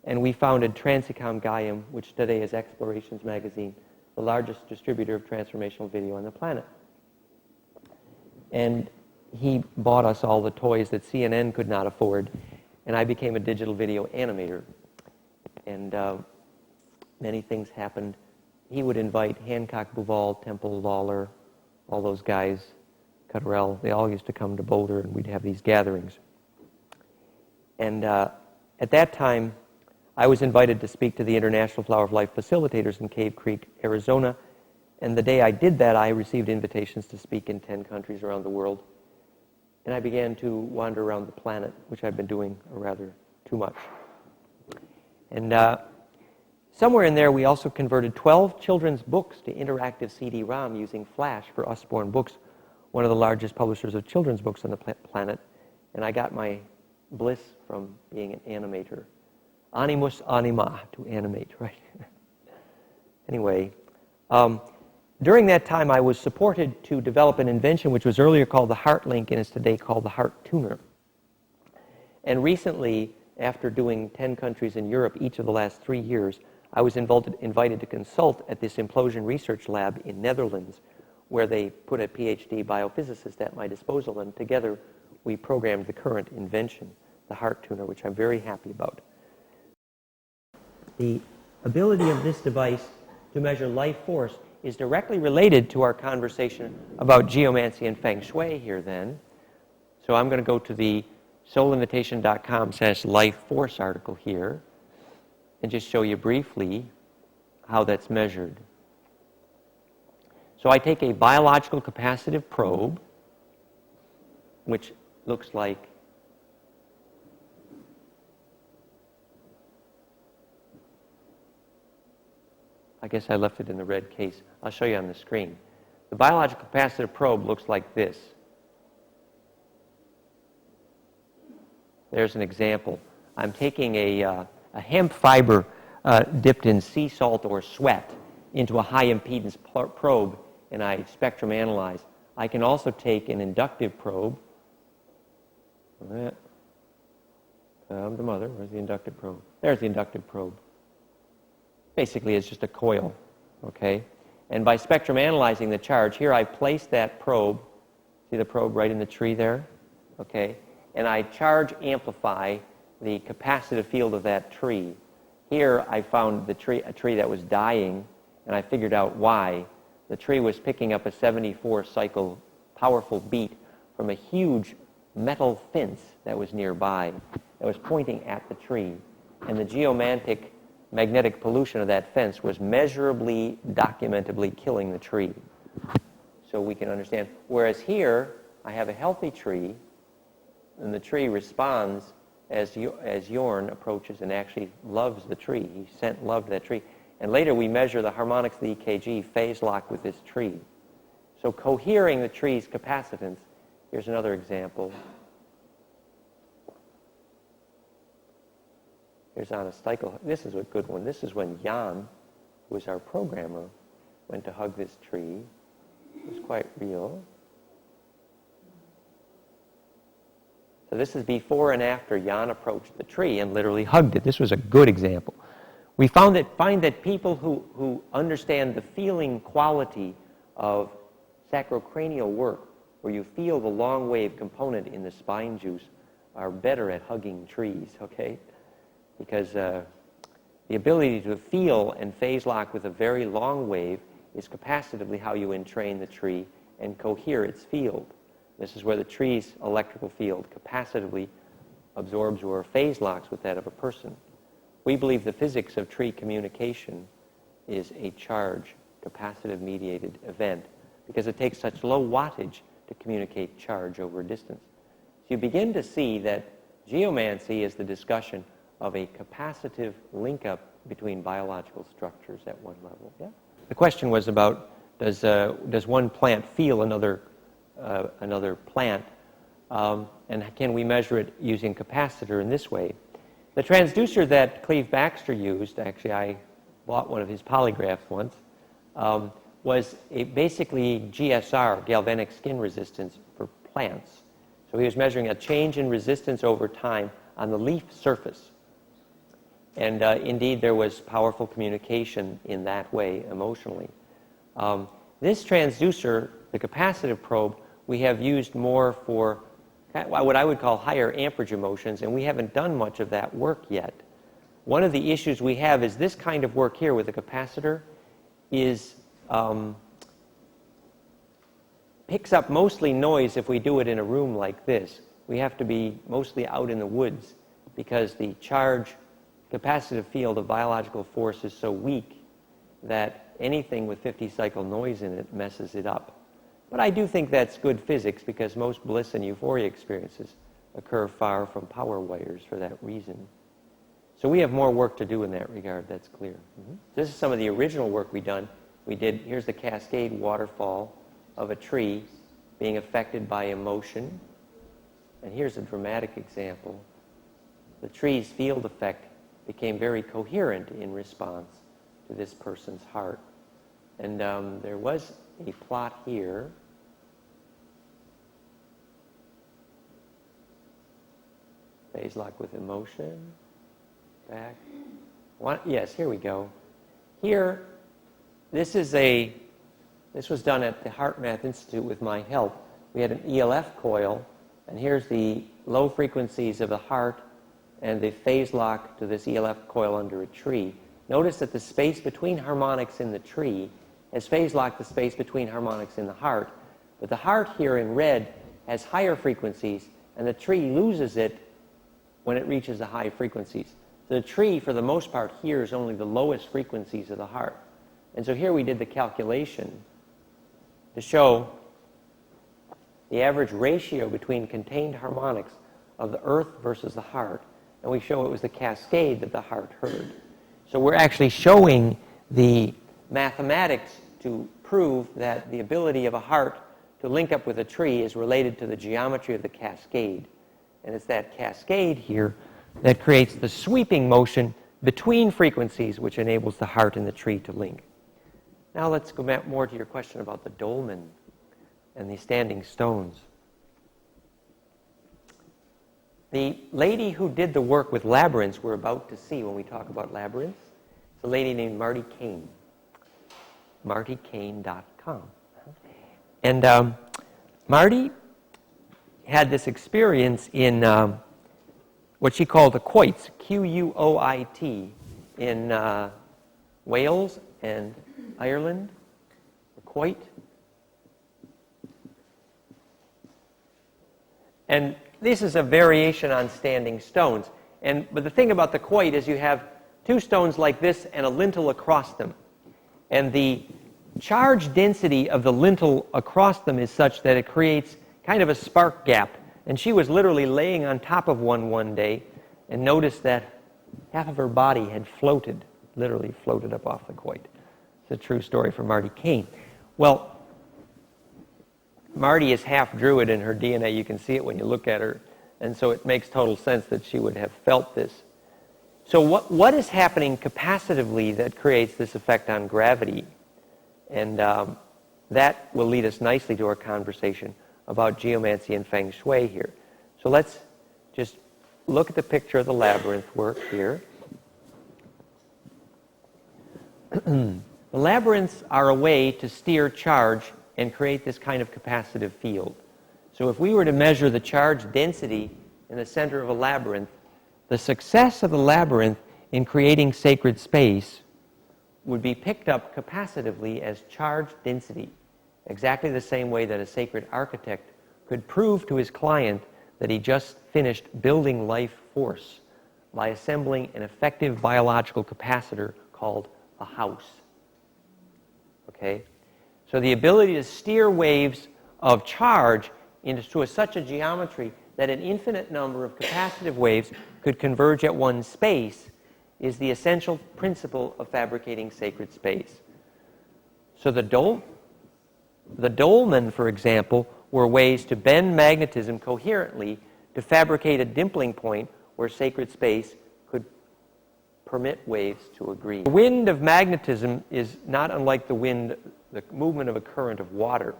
And we founded Transicom Gaiam, which today is Explorations Magazine, the largest distributor of transformational video on the planet. And he bought us all the toys that CNN could not afford, and I became a digital video animator. And many things happened. He would invite Hancock, Bouval, Temple, Lawler, all those guys, Cotterell. They all used to come to Boulder, and we'd have these gatherings. And at that time, I was invited to speak to the International Flower of Life facilitators in Cave Creek, Arizona. And the day I did that, I received invitations to speak in 10 countries around the world. And I began to wander around the planet, which I've been doing rather too much. And somewhere in there, we also converted 12 children's books to interactive CD-ROM using Flash for Usborne Books, one of the largest publishers of children's books on the planet. And I got my bliss from being an animator. Animus anima, to animate, right? Anyway, during that time, I was supported to develop an invention which was earlier called the Heart Link and is today called the Heart Tuner. And recently, after doing 10 countries in Europe each of the last 3 years, I was invited to consult at this implosion research lab in Netherlands, where they put a PhD biophysicist at my disposal, and together we programmed the current invention, the Heart Tuner, which I'm very happy about. The ability of this device to measure life force is directly related to our conversation about geomancy and feng shui here then. So I'm going to go to the soulinvitation.com/life force article here. and just show you briefly how that's measured. So I take a biological capacitive probe, which looks like I guess I left it in the red case. I'll show you on the screen. The biological capacitive probe looks like this. There's an example. I'm taking a hemp fiber dipped in sea salt or sweat into a high impedance probe, and I spectrum analyze. I can also take an inductive probe. The mother, where's the inductive probe? There's the inductive probe. Basically, it's just a coil, okay? And by spectrum analyzing the charge, here I place that probe, see the probe right in the tree there, okay? And I charge amplify the capacitive field of that tree. Here I found a tree that was dying, and I figured out why. The tree was picking up a 74-cycle powerful beat from a huge metal fence that was nearby, that was pointing at the tree. And the geomantic magnetic pollution of that fence was measurably, documentably killing the tree. So we can understand. Whereas here, I have a healthy tree, and the tree responds as Yorn approaches and actually loves the tree. He sent love to that tree. And later we measure the harmonics of the EKG phase lock with this tree. So cohering the tree's capacitance, here's another example. Here's on a cycle. This is a good one. This is when Jan, who was our programmer, went to hug this tree. It was quite real. So this is before and after Jan approached the tree and literally hugged it. This was a good example. We find that people who understand the feeling quality of sacrocranial work, where you feel the long wave component in the spine juice, are better at hugging trees, okay? Because the ability to feel and phase lock with a very long wave is capacitively how you entrain the tree and cohere its field. This is where the tree's electrical field capacitively absorbs or phase locks with that of a person. We believe the physics of tree communication is a charge, capacitive-mediated event, because it takes such low wattage to communicate charge over a distance. So you begin to see that geomancy is the discussion of a capacitive link-up between biological structures at one level. Yeah? The question was about, does one plant feel another plant, and can we measure it using capacitor in this way? The transducer that Cleve Baxter used, actually I bought one of his polygraphs once, was basically GSR, galvanic skin resistance, for plants. So he was measuring a change in resistance over time on the leaf surface. And indeed, there was powerful communication in that way emotionally. This transducer, the capacitive probe, we have used more for what I would call higher amperage emotions, and we haven't done much of that work yet. One of the issues we have is this kind of work here with the capacitor is picks up mostly noise if we do it in a room like this. We have to be mostly out in the woods because the charge capacitive field of biological force is so weak that anything with 50-cycle noise in it messes it up. But I do think that's good physics because most bliss and euphoria experiences occur far from power wires for that reason. So we have more work to do in that regard, that's clear. This is some of the original work we did. Here's the cascade waterfall of a tree being affected by emotion. And here's a dramatic example. The tree's field effect became very coherent in response to this person's heart. And there was a plot here. Phase lock with emotion. Back. Yes, here we go. Here, this was done at the Heart Math Institute with my help. We had an ELF coil, and here's the low frequencies of the heart and the phase lock to this ELF coil under a tree. Notice that the space between harmonics in the tree has phase locked the space between harmonics in the heart. But the heart here in red has higher frequencies, and the tree loses it when it reaches the high frequencies. The tree, for the most part, hears only the lowest frequencies of the heart. And so here we did the calculation to show the average ratio between contained harmonics of the earth versus the heart. And we show it was the cascade that the heart heard. So we're actually showing the mathematics to prove that the ability of a heart to link up with a tree is related to the geometry of the cascade. And it's that cascade here that creates the sweeping motion between frequencies which enables the heart and the tree to link. Now let's go back more to your question about the dolmen and the standing stones. The lady who did the work with labyrinths we're about to see when we talk about labyrinths is a lady named Marty Kane. MartyKane.com. And Marty had this experience in what she called the quoits, Quoit, in Wales and Ireland. The quoit. And this is a variation on standing stones. But the thing about the quoit is you have two stones like this and a lintel across them. And the charge density of the lintel across them is such that it creates kind of a spark gap. And she was literally laying on top of one day and noticed that half of her body had floated, literally floated up off the quoit. It's a true story from Marty Kane. Well, Marty is half Druid in her DNA. You can see it when you look at her. And so it makes total sense that she would have felt this. So what is happening capacitively that creates this effect on gravity? And that will lead us nicely to our conversation about geomancy and feng shui here. So let's just look at the picture of the labyrinth work here. The labyrinths are a way to steer charge and create this kind of capacitive field. So if we were to measure the charge density in the center of a labyrinth, the success of the labyrinth in creating sacred space would be picked up capacitively as charge density, exactly the same way that a sacred architect could prove to his client that he just finished building life force by assembling an effective biological capacitor called a house. Okay? So the ability to steer waves of charge into such a geometry that an infinite number of capacitive waves could converge at one space is the essential principle of fabricating sacred space. So the dolmen, for example, were ways to bend magnetism coherently to fabricate a dimpling point where sacred space could permit waves to agree. The wind of magnetism is not unlike the movement of a current of water.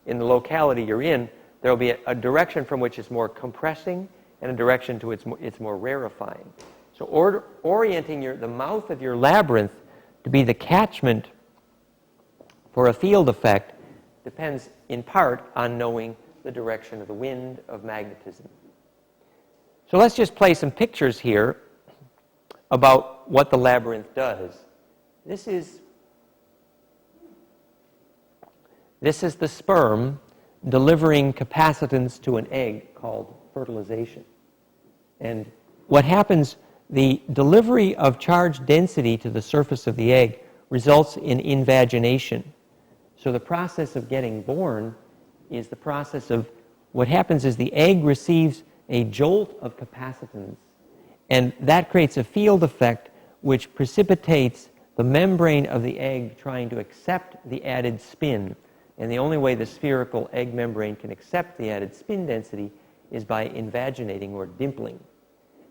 In the locality you're in, there will be a direction from which it's more compressing and a direction to it's more rarefying. So orienting the mouth of your labyrinth to be the catchment for a field effect depends in part on knowing the direction of the wind of magnetism. So let's just play some pictures here about what the labyrinth does. This is the sperm delivering capacitance to an egg called fertilization. And what happens, the delivery of charge density to the surface of the egg results in invagination. So the process of getting born is the process of, what happens is the egg receives a jolt of capacitance, and that creates a field effect which precipitates the membrane of the egg trying to accept the added spin. And the only way the spherical egg membrane can accept the added spin density is by invaginating or dimpling.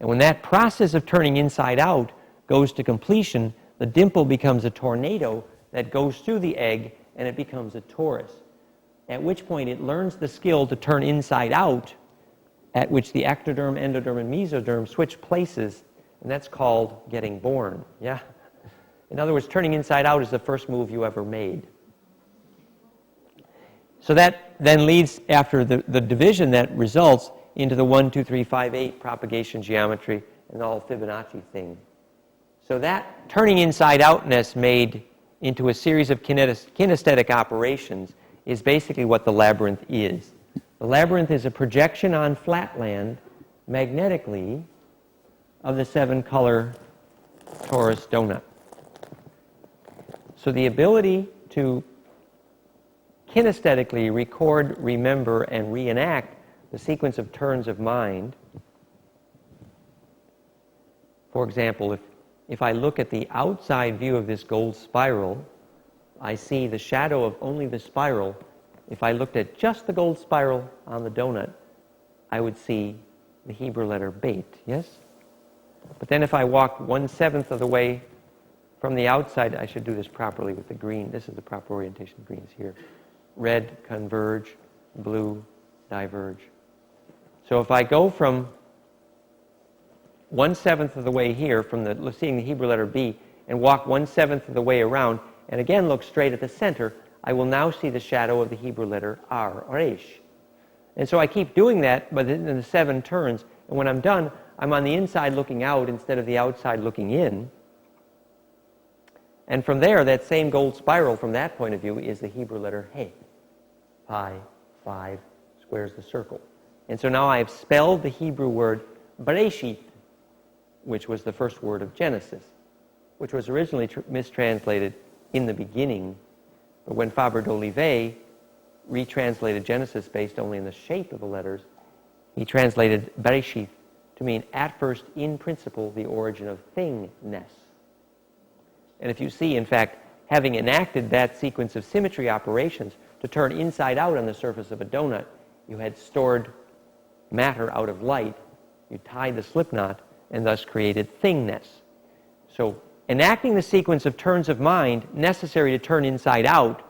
And when that process of turning inside out goes to completion, the dimple becomes a tornado that goes through the egg and it becomes a torus. At which point it learns the skill to turn inside out, at which the ectoderm, endoderm, and mesoderm switch places, and that's called getting born. Yeah? In other words, turning inside out is the first move you ever made. So that then leads, after the division that results, into the 1, 2, 3, 5, 8 propagation geometry and the whole Fibonacci thing. So that turning inside outness made into a series of kinesthetic operations is basically what the labyrinth is. The labyrinth is a projection on flatland magnetically of the 7-color torus donut. So the ability to kinesthetically record, remember, and reenact the sequence of turns of mind. For example, if I look at the outside view of this gold spiral, I see the shadow of only the spiral. If I looked at just the gold spiral on the donut, I would see the Hebrew letter Beit, yes? But then if I walk 1/7 of the way from the outside, I should do this properly with the green. This is the proper orientation. Green is here. Red, converge. Blue, diverge. So if I go from 1/7 of the way here, from seeing the Hebrew letter B, and walk 1/7 of the way around, and again look straight at the center, I will now see the shadow of the Hebrew letter R, Resh. And so I keep doing that, but in the 7 turns, and when I'm done, I'm on the inside looking out instead of the outside looking in. And from there, that same gold spiral from that point of view is the Hebrew letter He. Pi, 5, squares the circle. And so now I've spelled the Hebrew word Bereshit, which was the first word of Genesis, which was originally mistranslated in the beginning. But when Faber d'Olivet retranslated Genesis based only on the shape of the letters, he translated Bereshit to mean at first, in principle, the origin of thingness. And if you see, in fact, having enacted that sequence of symmetry operations to turn inside out on the surface of a donut, you had stored matter out of light, you tied the slip knot, and thus created thingness. So enacting the sequence of turns of mind necessary to turn inside out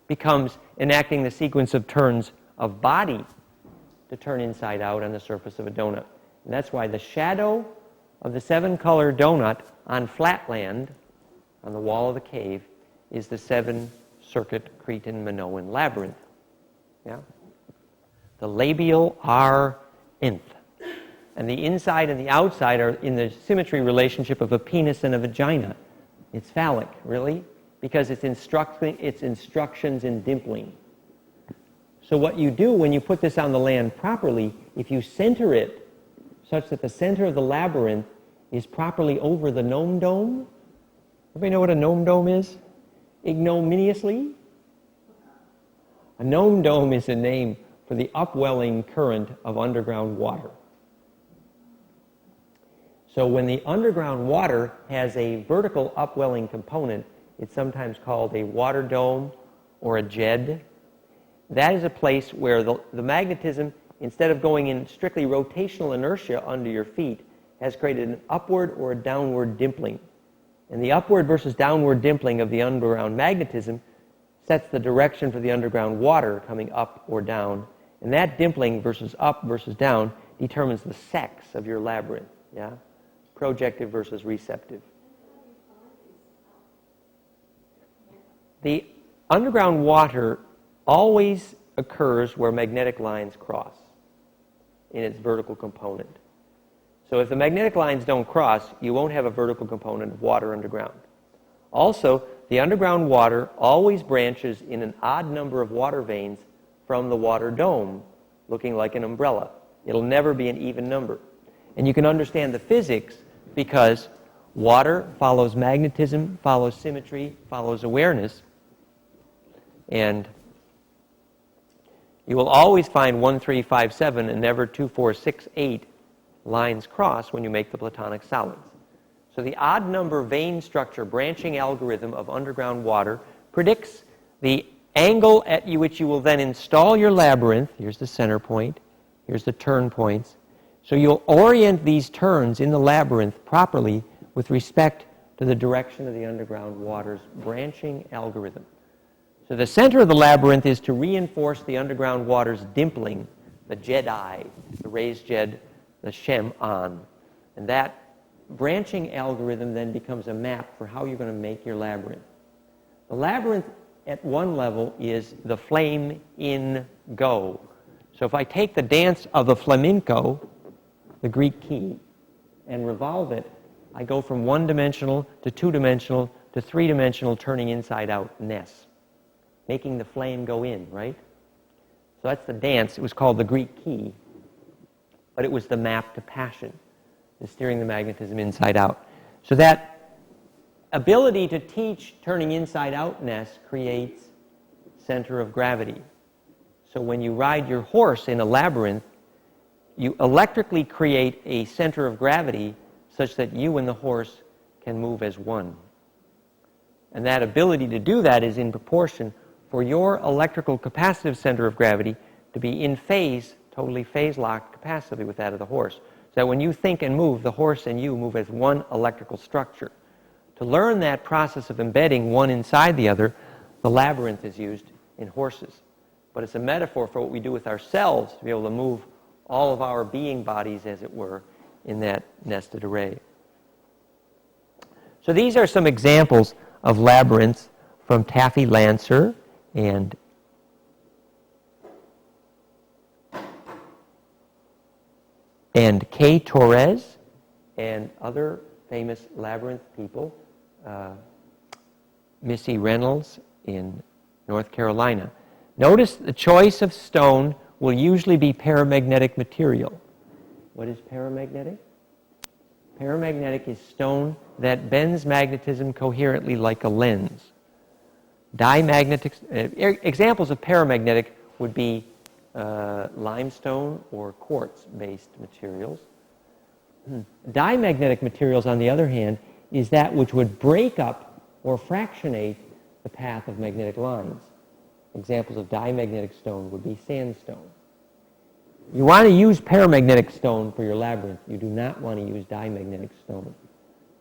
becomes enacting the sequence of turns of body to turn inside out on the surface of a donut. And that's why the shadow of the 7-color donut on flatland, on the wall of the cave, is the 7-circuit Cretan Minoan labyrinth. Yeah? The labial are nth. And the inside and the outside are in the symmetry relationship of a penis and a vagina. It's phallic, really, because it's instructions in dimpling. So what you do when you put this on the land properly, if you center it such that the center of the labyrinth is properly over the gnome dome. Everybody know what a gnome dome is? Ignominiously? A gnome dome is a name for the upwelling current of underground water. So when the underground water has a vertical upwelling component, it's sometimes called a water dome or a jed. That is a place where the magnetism, instead of going in strictly rotational inertia under your feet, has created an upward or a downward dimpling. And the upward versus downward dimpling of the underground magnetism sets the direction for the underground water coming up or down. And that dimpling versus up versus down determines the sex of your labyrinth. Yeah? Projective versus receptive. The underground water always occurs where magnetic lines cross in its vertical component. So if the magnetic lines don't cross, you won't have a vertical component of water underground. Also, the underground water always branches in an odd number of water veins from the water dome, looking like an umbrella. It'll never be an even number. And you can understand the physics because water follows magnetism, follows symmetry, follows awareness. And you will always find 1, 3, 5, 7 and never 2, 4, 6, 8 lines cross when you make the Platonic solids. So the odd number vein structure branching algorithm of underground water predicts the angle at which you will then install your labyrinth. Here's the center point. Here's the turn points. So you'll orient these turns in the labyrinth properly with respect to the direction of the underground water's branching algorithm. So the center of the labyrinth is to reinforce the underground water's dimpling, the Jedi, the raised Jed, the Shem on. And that branching algorithm then becomes a map for how you're going to make your labyrinth. The labyrinth at one level is the flame in go. So if I take the dance of the flamenco, the Greek key, and revolve it, I go from one-dimensional to two-dimensional to three-dimensional, turning inside out, ness, making the flame go in, right? So that's the dance. It was called the Greek key, but it was the map to passion. is steering the magnetism inside out. So that ability to teach turning inside outness creates center of gravity. So when you ride your horse in a labyrinth, you electrically create a center of gravity such that you and the horse can move as one. And that ability to do that is in proportion for your electrical capacitive center of gravity to be in phase, totally phase-locked capacitively with that of the horse. So that when you think and move, the horse and you move as one electrical structure. To learn that process of embedding one inside the other, the labyrinth is used in horses. But it's a metaphor for what we do with ourselves to be able to move all of our being bodies, as it were, in that nested array. So these are some examples of labyrinths from Taffy Lancer and Kay Torres and other famous labyrinth people, Missy Reynolds in North Carolina. Notice the choice of stone will usually be paramagnetic material. What is paramagnetic? Paramagnetic is stone that bends magnetism coherently like a lens. Diamagnetic, examples of paramagnetic would be limestone or quartz-based materials. Diamagnetic materials, on the other hand, is that which would break up or fractionate the path of magnetic lines. Examples of diamagnetic stone would be sandstone. You want to use paramagnetic stone for your labyrinth. You do not want to use diamagnetic stone.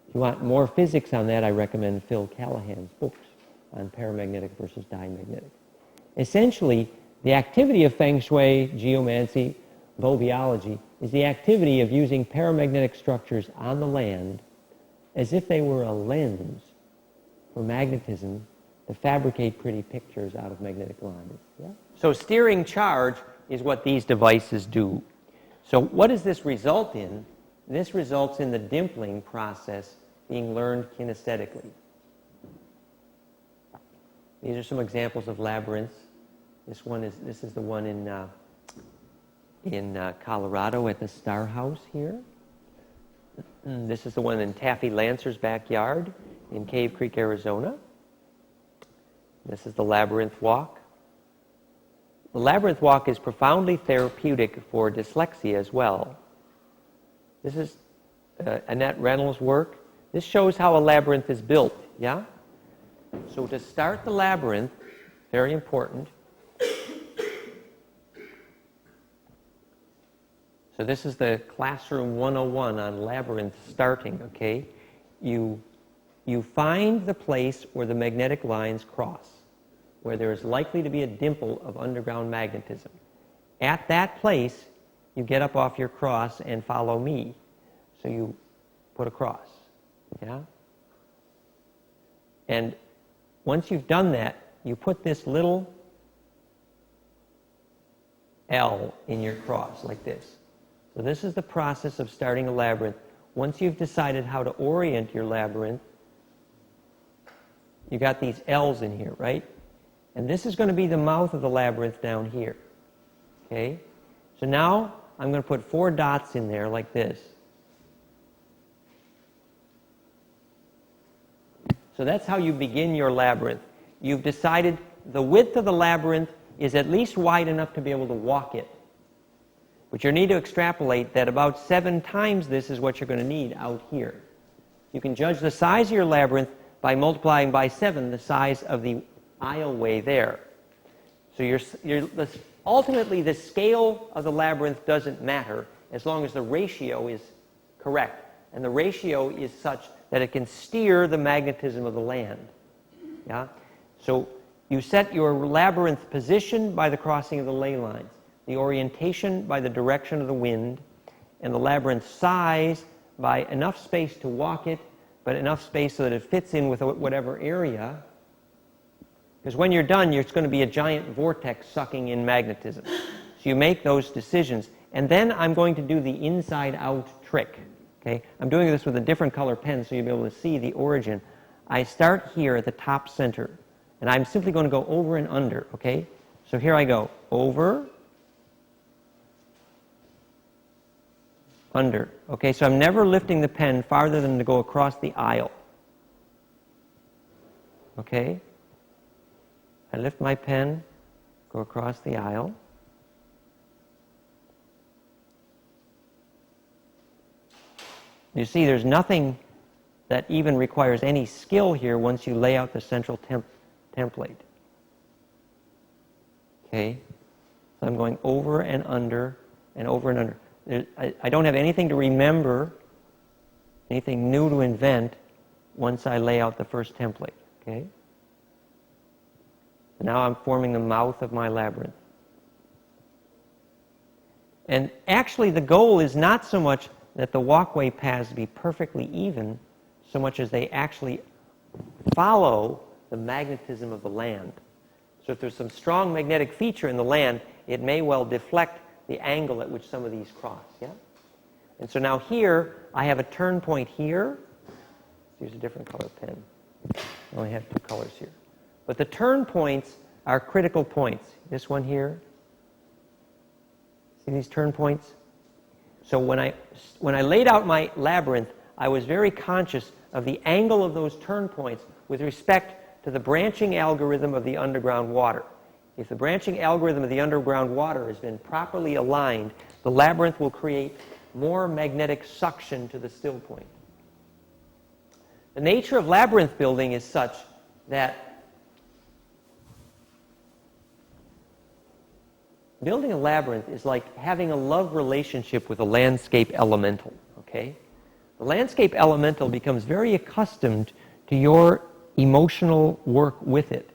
If you want more physics on that, I recommend Phil Callahan's books on paramagnetic versus diamagnetic. Essentially, the activity of Feng Shui, geomancy, bobiology is the activity of using paramagnetic structures on the land as if they were a lens for magnetism to fabricate pretty pictures out of magnetic lines. Yeah? So steering charge is what these devices do. So what does this result in? This results in the dimpling process being learned kinesthetically. These are some examples of labyrinths. This is the one in Colorado at the Star House here. This is the one in Taffy Lancer's backyard in Cave Creek, Arizona. This is the labyrinth walk. The labyrinth walk is profoundly therapeutic for dyslexia as well. This is Annette Reynolds' work. This shows how a labyrinth is built, yeah? So to start the labyrinth, very important. So this is the classroom 101 on labyrinth starting, okay? You find the place where the magnetic lines cross, where there is likely to be a dimple of underground magnetism. At that place, you get up off your cross and follow me. So you put a cross, yeah? And once you've done that, you put this little L in your cross, like this. So this is the process of starting a labyrinth. Once you've decided how to orient your labyrinth, you got these L's in here, right? And this is going to be the mouth of the labyrinth down here. Okay? So now I'm going to put 4 dots in there like this. So that's how you begin your labyrinth. You've decided the width of the labyrinth is at least wide enough to be able to walk it. But you need to extrapolate that about 7 times this is what you're going to need out here. You can judge the size of your labyrinth by multiplying by 7 the size of the aisleway there. So ultimately the scale of the labyrinth doesn't matter as long as the ratio is correct. And the ratio is such that it can steer the magnetism of the land. Yeah? So you set your labyrinth position by the crossing of the ley lines, the orientation by the direction of the wind, and the labyrinth size by enough space to walk it, but enough space so that it fits in with whatever area. Because when you're done, it's going to be a giant vortex sucking in magnetism. So you make those decisions. And then I'm going to do the inside-out trick. Okay? I'm doing this with a different color pen so you'll be able to see the origin. I start here at the top center, and I'm simply going to go over and under. Okay? So here I go. Over, under. Okay, so I'm never lifting the pen farther than to go across the aisle. Okay? I lift my pen, go across the aisle. You see, there's nothing that even requires any skill here once you lay out the central template. Okay? So I'm going over and under and over and under. I don't have anything to remember, anything new to invent once I lay out the first template. Okay? Now I'm forming the mouth of my labyrinth. And actually the goal is not so much that the walkway paths be perfectly even, so much as they actually follow the magnetism of the land. So if there's some strong magnetic feature in the land, it may well deflect the angle at which some of these cross. Yeah? And so now here, I have a turn point here. Let's use a different color pen. I only have two colors here. But the turn points are critical points. This one here. See these turn points? So when I laid out my labyrinth, I was very conscious of the angle of those turn points with respect to the branching algorithm of the underground water. If the branching algorithm of the underground water has been properly aligned, the labyrinth will create more magnetic suction to the still point. The nature of labyrinth building is such that building a labyrinth is like having a love relationship with a landscape elemental, okay? The landscape elemental becomes very accustomed to your emotional work with it.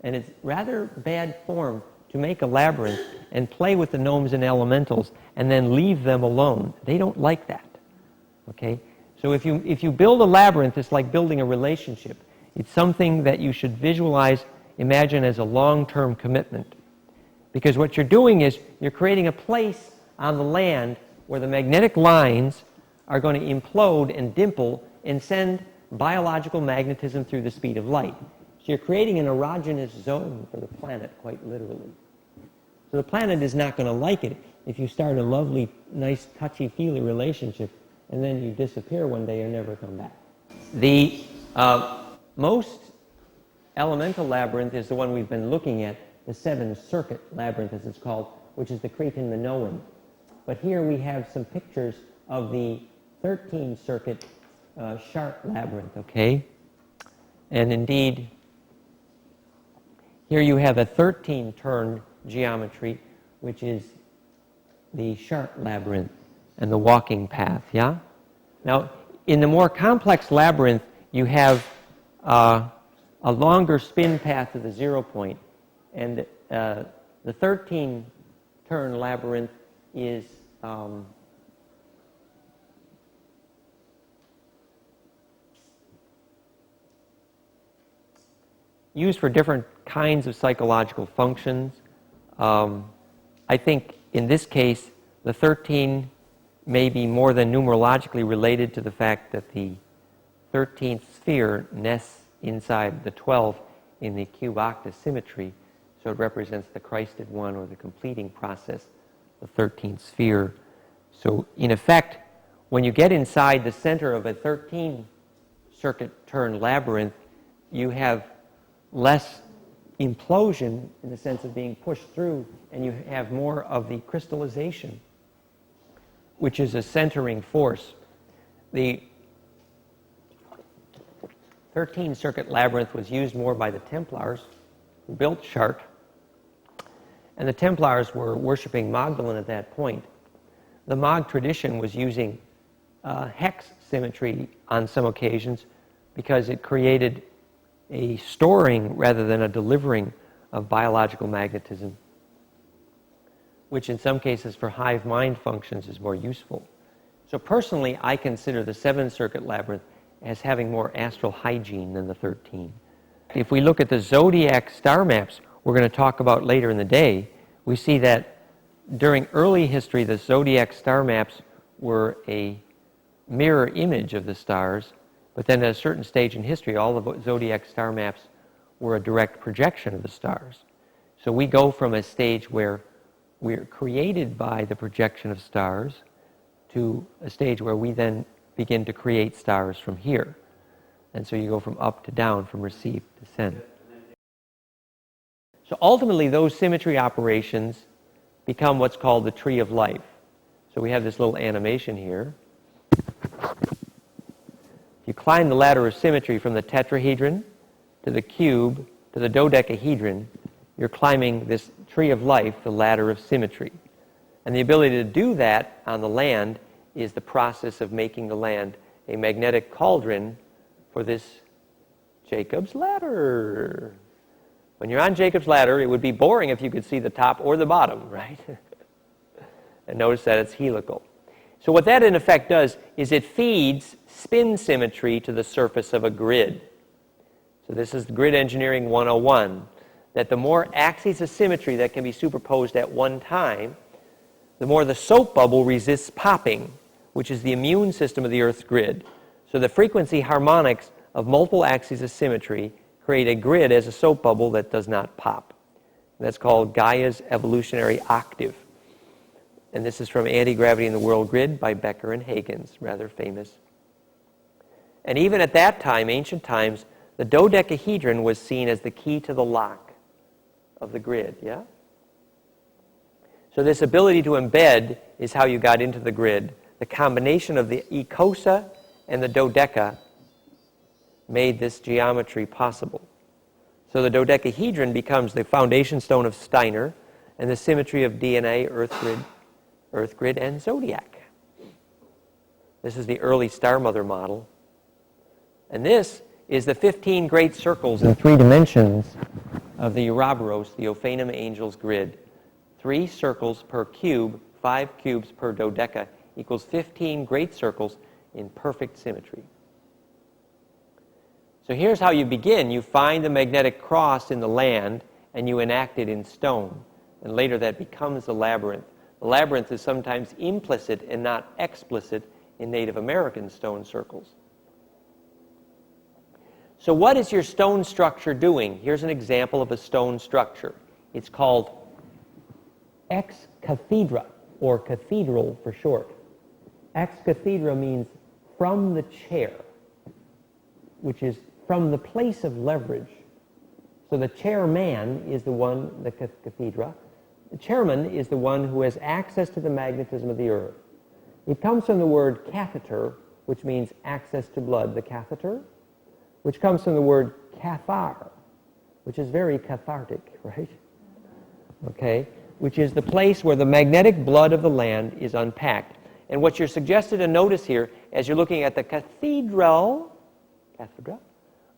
And it's rather bad form to make a labyrinth and play with the gnomes and elementals and then leave them alone. They don't like that, okay? So if you build a labyrinth, it's like building a relationship. It's something that you should visualize, imagine as a long-term commitment. Because what you're doing is you're creating a place on the land where the magnetic lines are going to implode and dimple and send biological magnetism through the speed of light. So you're creating an erogenous zone for the planet, quite literally. So the planet is not going to like it if you start a lovely, nice, touchy-feely relationship and then you disappear one day and never come back. The most elemental labyrinth is the one we've been looking at, the 7-circuit labyrinth, as it's called, which is the Cretan Minoan. But here we have some pictures of the 13-circuit Chart labyrinth, okay? And indeed, here you have a 13-turn geometry, which is the Chart labyrinth and the walking path, yeah? Now, in the more complex labyrinth, you have a longer spin path to the 0 point. And the 13-turn labyrinth is used for different kinds of psychological functions. I think in this case, the 13 may be more than numerologically related to the fact that the 13th sphere nests inside the 12 in the cube-octa symmetry. So it represents the Christed one, or the completing process, the 13th sphere. So in effect, when you get inside the center of a 13-circuit turn labyrinth, you have less implosion in the sense of being pushed through, and you have more of the crystallization, which is a centering force. The 13-circuit labyrinth was used more by the Templars, who built Chart. And the Templars were worshiping Magdalene at that point. The Mag tradition was using hex symmetry on some occasions because it created a storing rather than a delivering of biological magnetism, which in some cases for hive mind functions is more useful. So personally, I consider the 7-circuit labyrinth as having more astral hygiene than the 13. If we look at the zodiac star maps we're going to talk about later in the day, we see that during early history, the zodiac star maps were a mirror image of the stars, but then at a certain stage in history, all the zodiac star maps were a direct projection of the stars. So we go from a stage where we're created by the projection of stars to a stage where we then begin to create stars from here. And so you go from up to down, from receive to send. So ultimately, those symmetry operations become what's called the tree of life. So we have this little animation here. If you climb the ladder of symmetry from the tetrahedron to the cube to the dodecahedron, you're climbing this tree of life, the ladder of symmetry. And the ability to do that on the land is the process of making the land a magnetic cauldron for this Jacob's ladder. When you're on Jacob's ladder, it would be boring if you could see the top or the bottom, right? And notice that it's helical. So what that in effect does is it feeds spin symmetry to the surface of a grid. So this is grid engineering 101, that the more axes of symmetry that can be superposed at one time, the more the soap bubble resists popping, which is the immune system of the Earth's grid. So the frequency harmonics of multiple axes of symmetry create a grid as a soap bubble that does not pop. That's called Gaia's evolutionary octave. And this is from Anti-Gravity in the World Grid by Becker and Huygens, rather famous. And even at that time, ancient times, the dodecahedron was seen as the key to the lock of the grid, yeah? So this ability to embed is how you got into the grid. The combination of the ecosa and the dodeca made this geometry possible. So the dodecahedron becomes the foundation stone of Steiner and the symmetry of DNA, Earth grid, and zodiac. This is the early Star Mother model. And this is the 15 great circles in 3 dimensions of the Ouroboros, the Ophanim Angels grid. 3 circles per cube, 5 cubes per dodeca equals 15 great circles in perfect symmetry. So here's how you begin. You find the magnetic cross in the land and you enact it in stone. And later that becomes the labyrinth. The labyrinth is sometimes implicit and not explicit in Native American stone circles. So what is your stone structure doing? Here's an example of a stone structure. It's called ex cathedra, or cathedral for short. Ex cathedra means from the chair, which is from the place of leverage. So the chairman is the one, the cathedra. The chairman is the one who has access to the magnetism of the earth. It comes from the word catheter, which means access to blood, the catheter, which comes from the word cathar, which is very cathartic, right? Okay, which is the place where the magnetic blood of the land is unpacked. And what you're suggested to notice here, as you're looking at the cathedra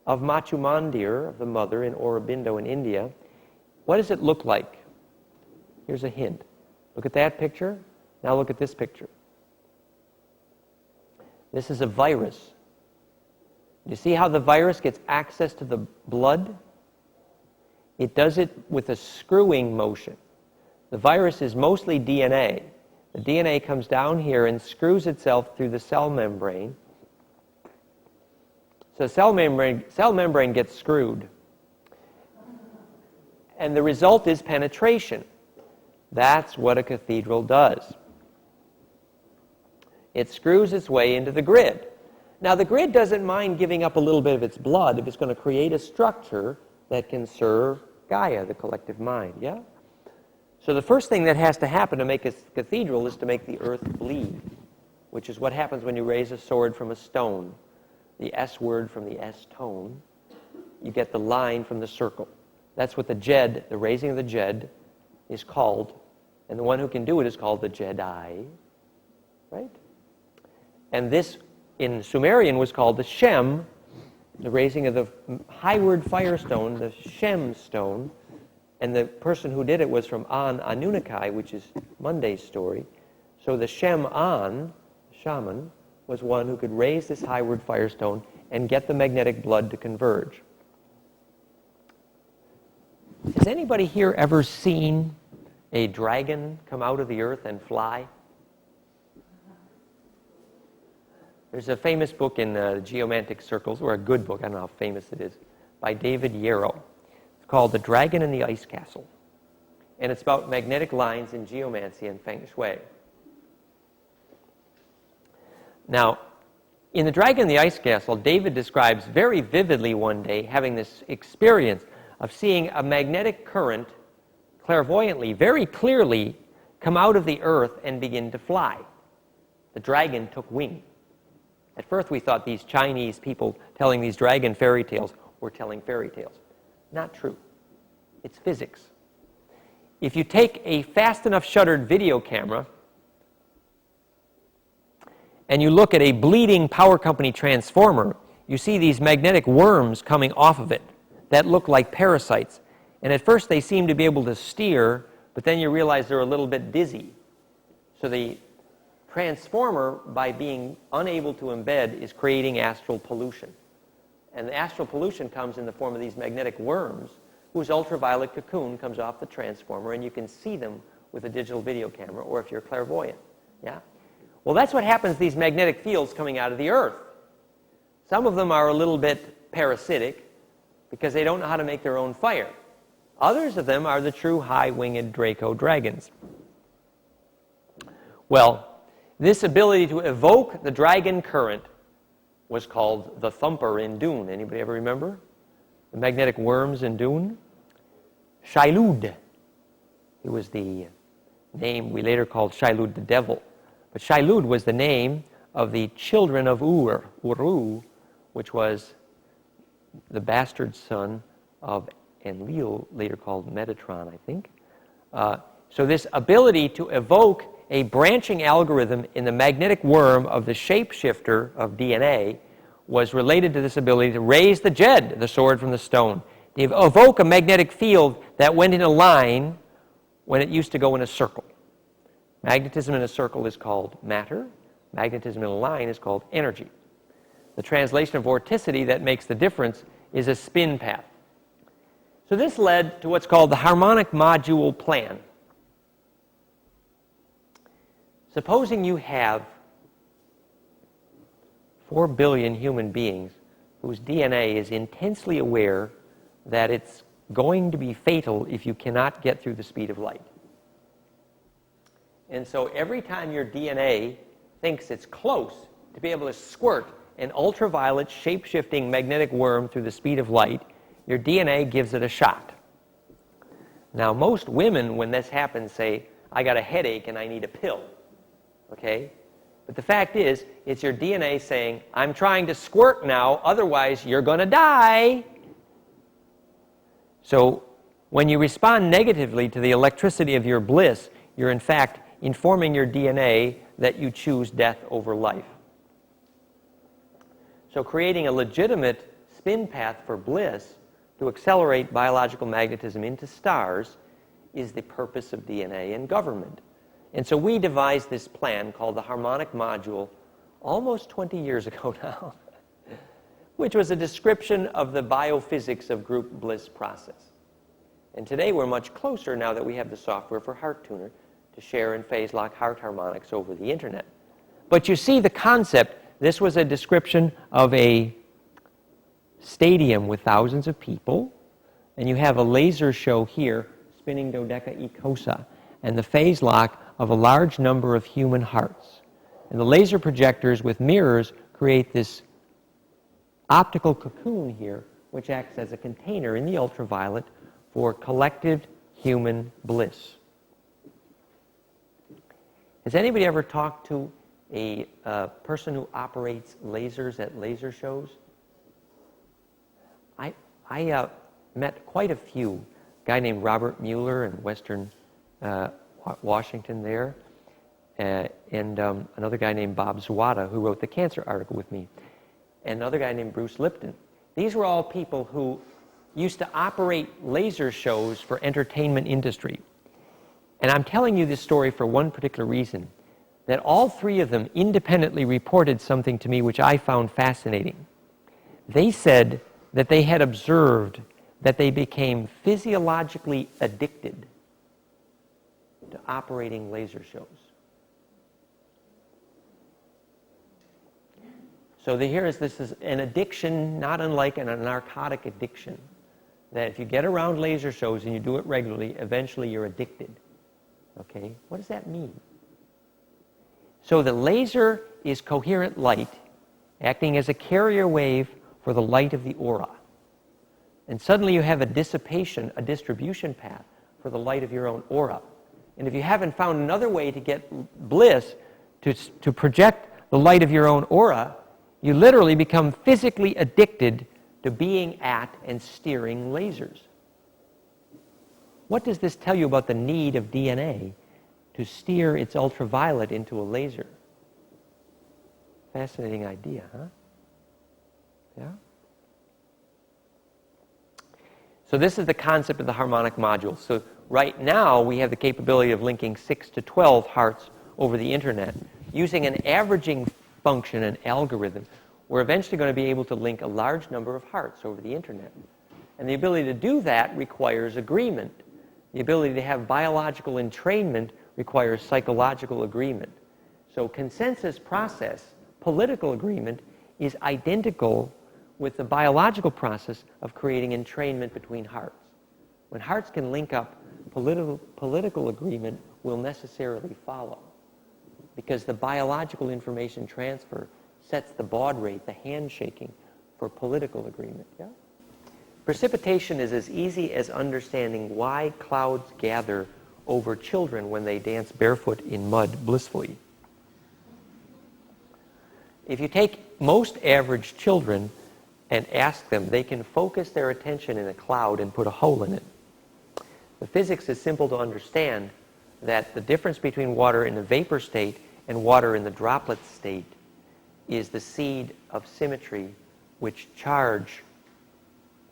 of Machu Mandir, of the Mother in Aurobindo in India, what does it look like? Here's a hint. Look at that picture. Now look at this picture. This is a virus. You see how the virus gets access to the blood? It does it with a screwing motion. The virus is mostly DNA. The DNA comes down here and screws itself through the cell membrane. So cell membrane gets screwed. And the result is penetration. That's what a cathedral does. It screws its way into the grid. Now the grid doesn't mind giving up a little bit of its blood if it's going to create a structure that can serve Gaia, the collective mind, yeah? So the first thing that has to happen to make a cathedral is to make the earth bleed, which is what happens when you raise a sword from a stone. The S word from the S tone, you get the line from the circle. That's what the Jed, the raising of the Jed, is called. And the one who can do it is called the Jedi, right? And this, in Sumerian, was called the Shem, the raising of the highward firestone, the Shem stone. And the person who did it was from An Anunnaki, which is Monday's story. So the Shem-An, shaman, was one who could raise this highward firestone and get the magnetic blood to converge. Has anybody here ever seen a dragon come out of the earth and fly? There's a famous book in geomantic circles, or a good book, I don't know how famous it is, by David Yarrow. It's called The Dragon in the Ice Castle. And it's about magnetic lines in geomancy and feng shui. Now, in The Dragon in the Ice Castle, David describes very vividly one day having this experience of seeing a magnetic current clairvoyantly, very clearly, come out of the earth and begin to fly. The dragon took wing. At first we thought these Chinese people telling these dragon fairy tales were telling fairy tales. Not true. It's physics. If you take a fast enough shuttered video camera and you look at a bleeding power company transformer, you see these magnetic worms coming off of it that look like parasites. And at first they seem to be able to steer, but then you realize they're a little bit dizzy. So the transformer, by being unable to embed, is creating astral pollution. And the astral pollution comes in the form of these magnetic worms, whose ultraviolet cocoon comes off the transformer, and you can see them with a digital video camera, or if you're clairvoyant. Yeah? Well, that's what happens to these magnetic fields coming out of the earth. Some of them are a little bit parasitic because they don't know how to make their own fire. Others of them are the true high-winged Draco dragons. Well, this ability to evoke the dragon current was called the thumper in Dune. Anybody ever remember? The magnetic worms in Dune? Shai-Lud. It was the name we later called Shai-Lud the devil. But Shai-Lud was the name of the children of Uru, which was the bastard son of Enlil, later called Metatron, I think. So this ability to evoke a branching algorithm in the magnetic worm of the shapeshifter of DNA was related to this ability to raise the Jed, the sword from the stone, to evoke a magnetic field that went in a line when it used to go in a circle. Magnetism in a circle is called matter. Magnetism in a line is called energy. The translation of vorticity that makes the difference is a spin path. So this led to what's called the harmonic module plan. Supposing you have 4 billion human beings whose DNA is intensely aware that it's going to be fatal if you cannot get through the speed of light. And so every time your DNA thinks it's close to be able to squirt an ultraviolet shape-shifting magnetic worm through the speed of light, your DNA gives it a shot. Now, most women, when this happens, say, I got a headache and I need a pill. Okay? But the fact is, it's your DNA saying, I'm trying to squirt now, otherwise you're going to die. So when you respond negatively to the electricity of your bliss, you're in fact informing your DNA that you choose death over life. So creating a legitimate spin path for bliss to accelerate biological magnetism into stars is the purpose of DNA and government. And so we devised this plan called the harmonic module almost 20 years ago now, which was a description of the biophysics of group bliss process. And today we're much closer now that we have the software for Heart Tuner to share and phase lock heart harmonics over the internet. But you see the concept. This was a description of a stadium with thousands of people, and you have a laser show here spinning dodecaecosa, and the phase lock of a large number of human hearts. And the laser projectors with mirrors create this optical cocoon here, which acts as a container in the ultraviolet for collective human bliss. Has anybody ever talked to a person who operates lasers at laser shows? I met quite a few. A guy named Robert Mueller in Western Washington there, and another guy named Bob Zwada, who wrote the cancer article with me, and another guy named Bruce Lipton. These were all people who used to operate laser shows for entertainment industry. And I'm telling you this story for one particular reason, that all three of them independently reported something to me which I found fascinating. They said that they had observed that they became physiologically addicted to operating laser shows. So this is an addiction, not unlike a narcotic addiction, that if you get around laser shows and you do it regularly, eventually you're addicted. Okay? What does that mean? So the laser is coherent light acting as a carrier wave for the light of the aura. And suddenly you have a dissipation, a distribution path for the light of your own aura. And if you haven't found another way to get bliss, to project the light of your own aura, you literally become physically addicted to being at and steering lasers. What does this tell you about the need of DNA to steer its ultraviolet into a laser? Fascinating idea, huh? Yeah? So this is the concept of the harmonic module. So right now we have the capability of linking 6 to 12 hearts over the internet. Using an averaging function, an algorithm, we're eventually going to be able to link a large number of hearts over the internet. And the ability to do that requires agreement. The ability to have biological entrainment requires psychological agreement. So consensus process, political agreement, is identical with the biological process of creating entrainment between hearts. When hearts can link up, political agreement will necessarily follow, because the biological information transfer sets the baud rate, the handshaking, for political agreement. Yeah? Precipitation is as easy as understanding why clouds gather over children when they dance barefoot in mud blissfully. If you take most average children and ask them, they can focus their attention in a cloud and put a hole in it. The physics is simple to understand, that the difference between water in the vapor state and water in the droplet state is the seed of symmetry which charge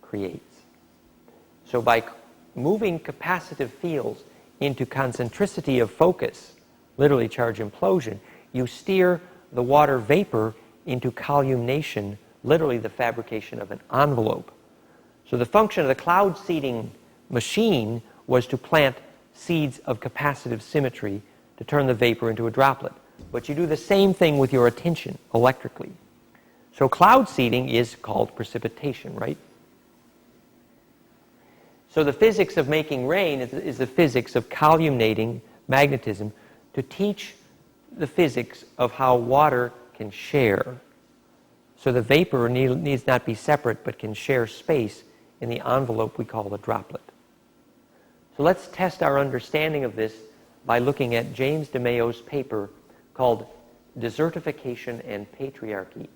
creates. So by moving capacitive fields into concentricity of focus, literally charge implosion, you steer the water vapor into columnation, literally the fabrication of an envelope. So the function of the cloud seeding machine was to plant seeds of capacitive symmetry to turn the vapor into a droplet. But you do the same thing with your attention electrically. So cloud seeding is called precipitation, right? So the physics of making rain is the physics of columnating magnetism to teach the physics of how water can share. So the vapor needs not be separate, but can share space in the envelope we call the droplet. So let's test our understanding of this by looking at James DeMayo's paper called Desertification and Patriarchy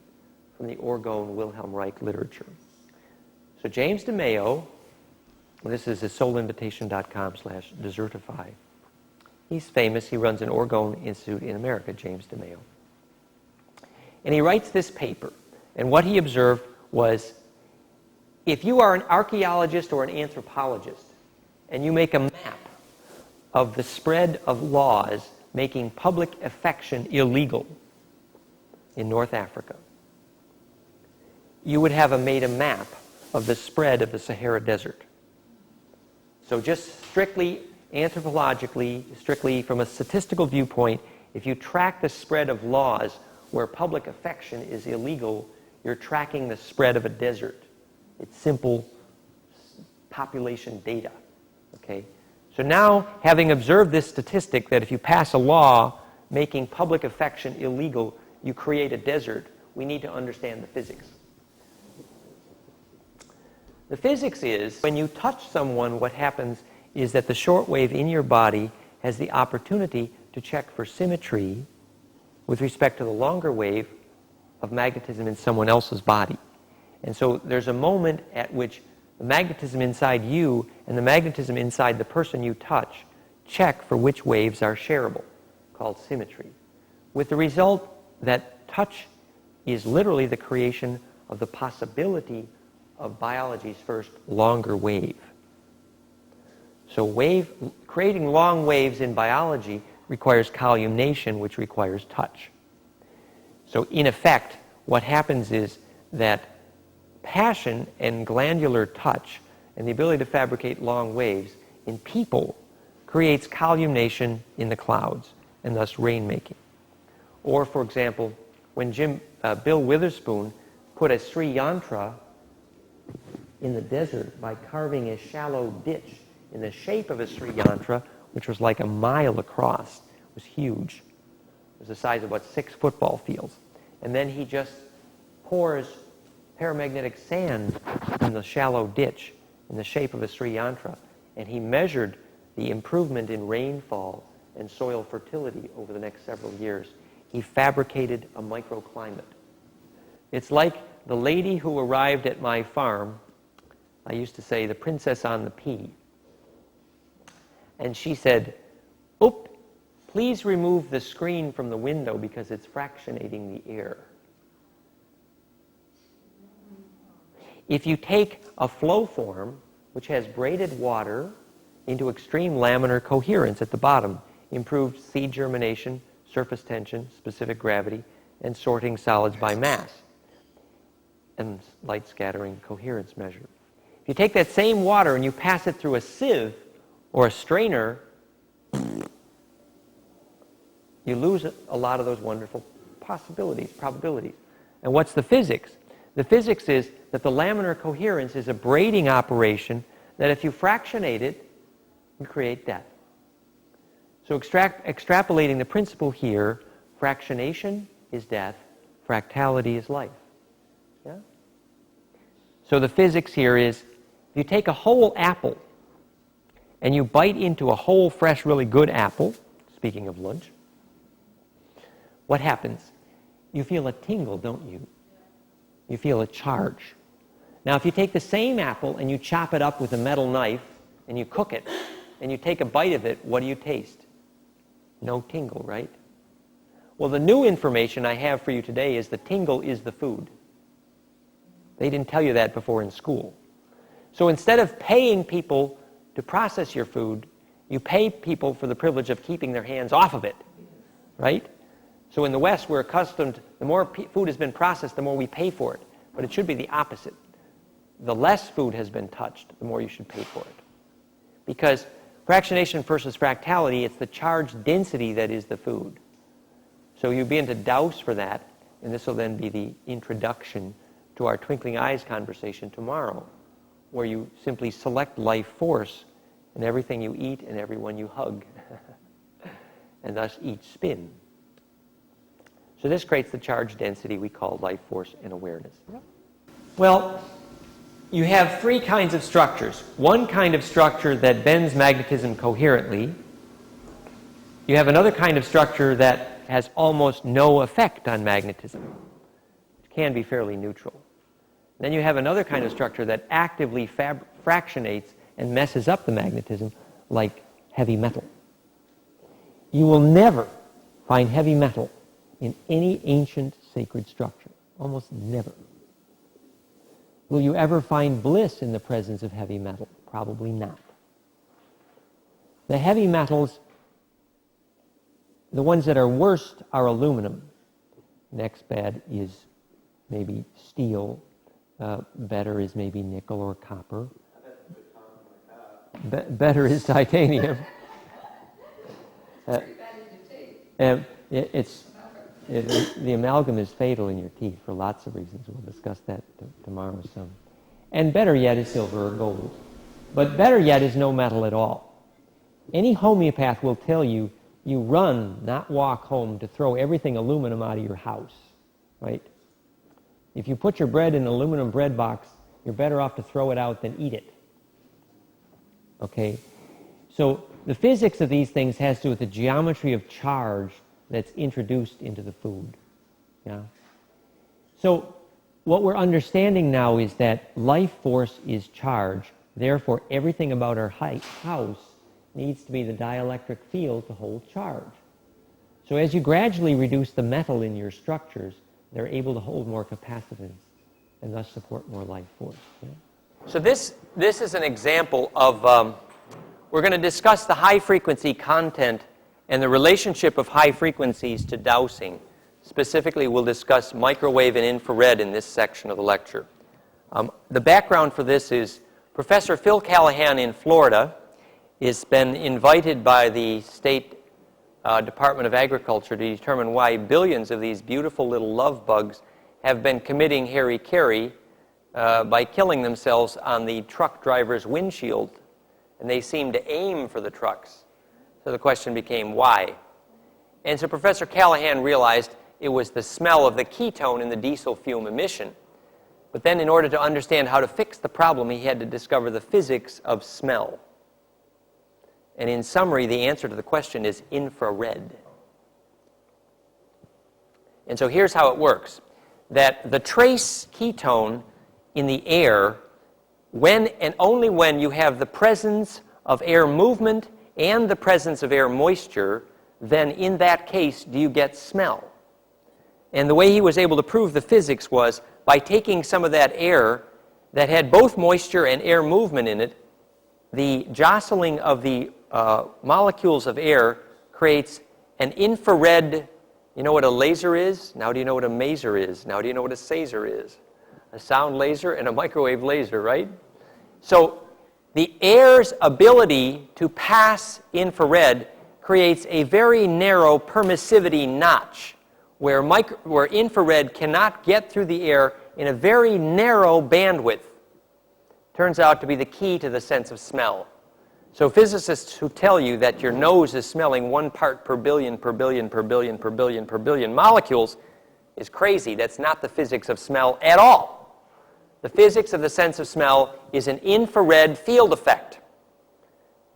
from the Orgone Wilhelm Reich literature. So James DeMayo, this is at soulinvitation.com/desertify. He's famous. He runs an Orgone Institute in America, James DeMayo. And he writes this paper. And what he observed was, if you are an archaeologist or an anthropologist, and you make a map of the spread of laws making public affection illegal in North Africa, you would have made a map of the spread of the Sahara Desert. So just strictly anthropologically, strictly from a statistical viewpoint, if you track the spread of laws where public affection is illegal, you're tracking the spread of a desert. It's simple population data. Okay? So now, having observed this statistic that if you pass a law making public affection illegal, you create a desert, we need to understand the physics. The physics is, when you touch someone, what happens is that the shortwave in your body has the opportunity to check for symmetry with respect to the longer wave of magnetism in someone else's body. And so there's a moment at which the magnetism inside you and the magnetism inside the person you touch check for which waves are shareable, called symmetry, with the result that touch is literally the creation of the possibility of biology's first longer wave. So creating long waves in biology requires columnation, which requires touch. So in effect, what happens is that passion and glandular touch and the ability to fabricate long waves in people creates columnation in the clouds and thus rainmaking. Or, for example, when Bill Witherspoon put a Sri Yantra in the desert by carving a shallow ditch in the shape of a Sri Yantra, which was like a mile across, it was huge. was the size of, 6 football fields. And then he just pours paramagnetic sand in the shallow ditch in the shape of a Sri Yantra. And he measured the improvement in rainfall and soil fertility over the next several years. He fabricated a microclimate. It's like the lady who arrived at my farm. I used to say the princess on the pea. And she said, "Oop, please remove the screen from the window because it's fractionating the air." If you take a flow form which has braided water into extreme laminar coherence at the bottom, improved seed germination, surface tension, specific gravity, and sorting solids by mass, and light scattering coherence measure. If you take that same water and you pass it through a sieve or a strainer, you lose a lot of those wonderful possibilities, probabilities. And what's the physics? The physics is that the laminar coherence is a braiding operation that if you fractionate it, you create death. So extrapolating the principle here, fractionation is death, fractality is life. Yeah? So the physics here is, if you take a whole apple and you bite into a whole, fresh, really good apple, speaking of lunch, what happens? You feel a tingle, don't you? You feel a charge. Now, if you take the same apple and you chop it up with a metal knife and you cook it and you take a bite of it, what do you taste? No tingle, right? Well, the new information I have for you today is the tingle is the food. They didn't tell you that before in school. So instead of paying people to process your food, you pay people for the privilege of keeping their hands off of it, right? So in the West, we're accustomed, the more food has been processed, the more we pay for it. But it should be the opposite. The less food has been touched, the more you should pay for it. Because fractionation versus fractality, it's the charge density that is the food. So you begin to douse for that, and this will then be the introduction to our twinkling eyes conversation tomorrow, where you simply select life force in everything you eat and everyone you hug, and thus each spin. So this creates the charge density we call life force and awareness. Well, you have 3 kinds of structures. One kind of structure that bends magnetism coherently. You have another kind of structure that has almost no effect on magnetism. It can be fairly neutral. Then you have another kind of structure that actively fractionates and messes up the magnetism, like heavy metal. You will never find heavy metal in any ancient sacred structure. Almost never. Will you ever find bliss in the presence of heavy metal? Probably not. The heavy metals, the ones that are worst are aluminum. Next bad is maybe steel. Better is maybe nickel or copper. Better is titanium. The amalgam is fatal in your teeth for lots of reasons. We'll discuss that tomorrow some. And better yet is silver or gold. But better yet is no metal at all. Any homeopath will tell you, you run, not walk home, to throw everything aluminum out of your house, right? If you put your bread in an aluminum bread box, you're better off to throw it out than eat it. Okay? So the physics of these things has to do with the geometry of charge that's introduced into the food. Yeah? So what we're understanding now is that life force is charge. Therefore, everything about our house needs to be the dielectric field to hold charge. So as you gradually reduce the metal in your structures, they're able to hold more capacitance and thus support more life force. Yeah? So this is an example of, we're going to discuss the high-frequency content and the relationship of high frequencies to dowsing. Specifically, we'll discuss microwave and infrared in this section of the lecture. The background for this is Professor Phil Callahan in Florida has been invited by the State Department of Agriculture to determine why billions of these beautiful little love bugs have been committing hara-kiri by killing themselves on the truck driver's windshield. And they seem to aim for the trucks. So the question became, why? And so Professor Callahan realized it was the smell of the ketone in the diesel fume emission. But then in order to understand how to fix the problem, he had to discover the physics of smell. And in summary, the answer to the question is infrared. And so here's how it works. That the trace ketone in the air, when and only when you have the presence of air movement and the presence of air moisture, then in that case do you get smell. And the way he was able to prove the physics was by taking some of that air that had both moisture and air movement in it, the jostling of the molecules of air creates an infrared. You know what a laser is? Now do you know what a maser is? Now do you know what a phaser is? A sound laser and a microwave laser, right? So the air's ability to pass infrared creates a very narrow permissivity notch where infrared cannot get through the air in a very narrow bandwidth. Turns out to be the key to the sense of smell. So physicists who tell you that your nose is smelling 1 part per billion, per billion, per billion, per billion, per billion molecules is crazy. That's not the physics of smell at all. The physics of the sense of smell is an infrared field effect.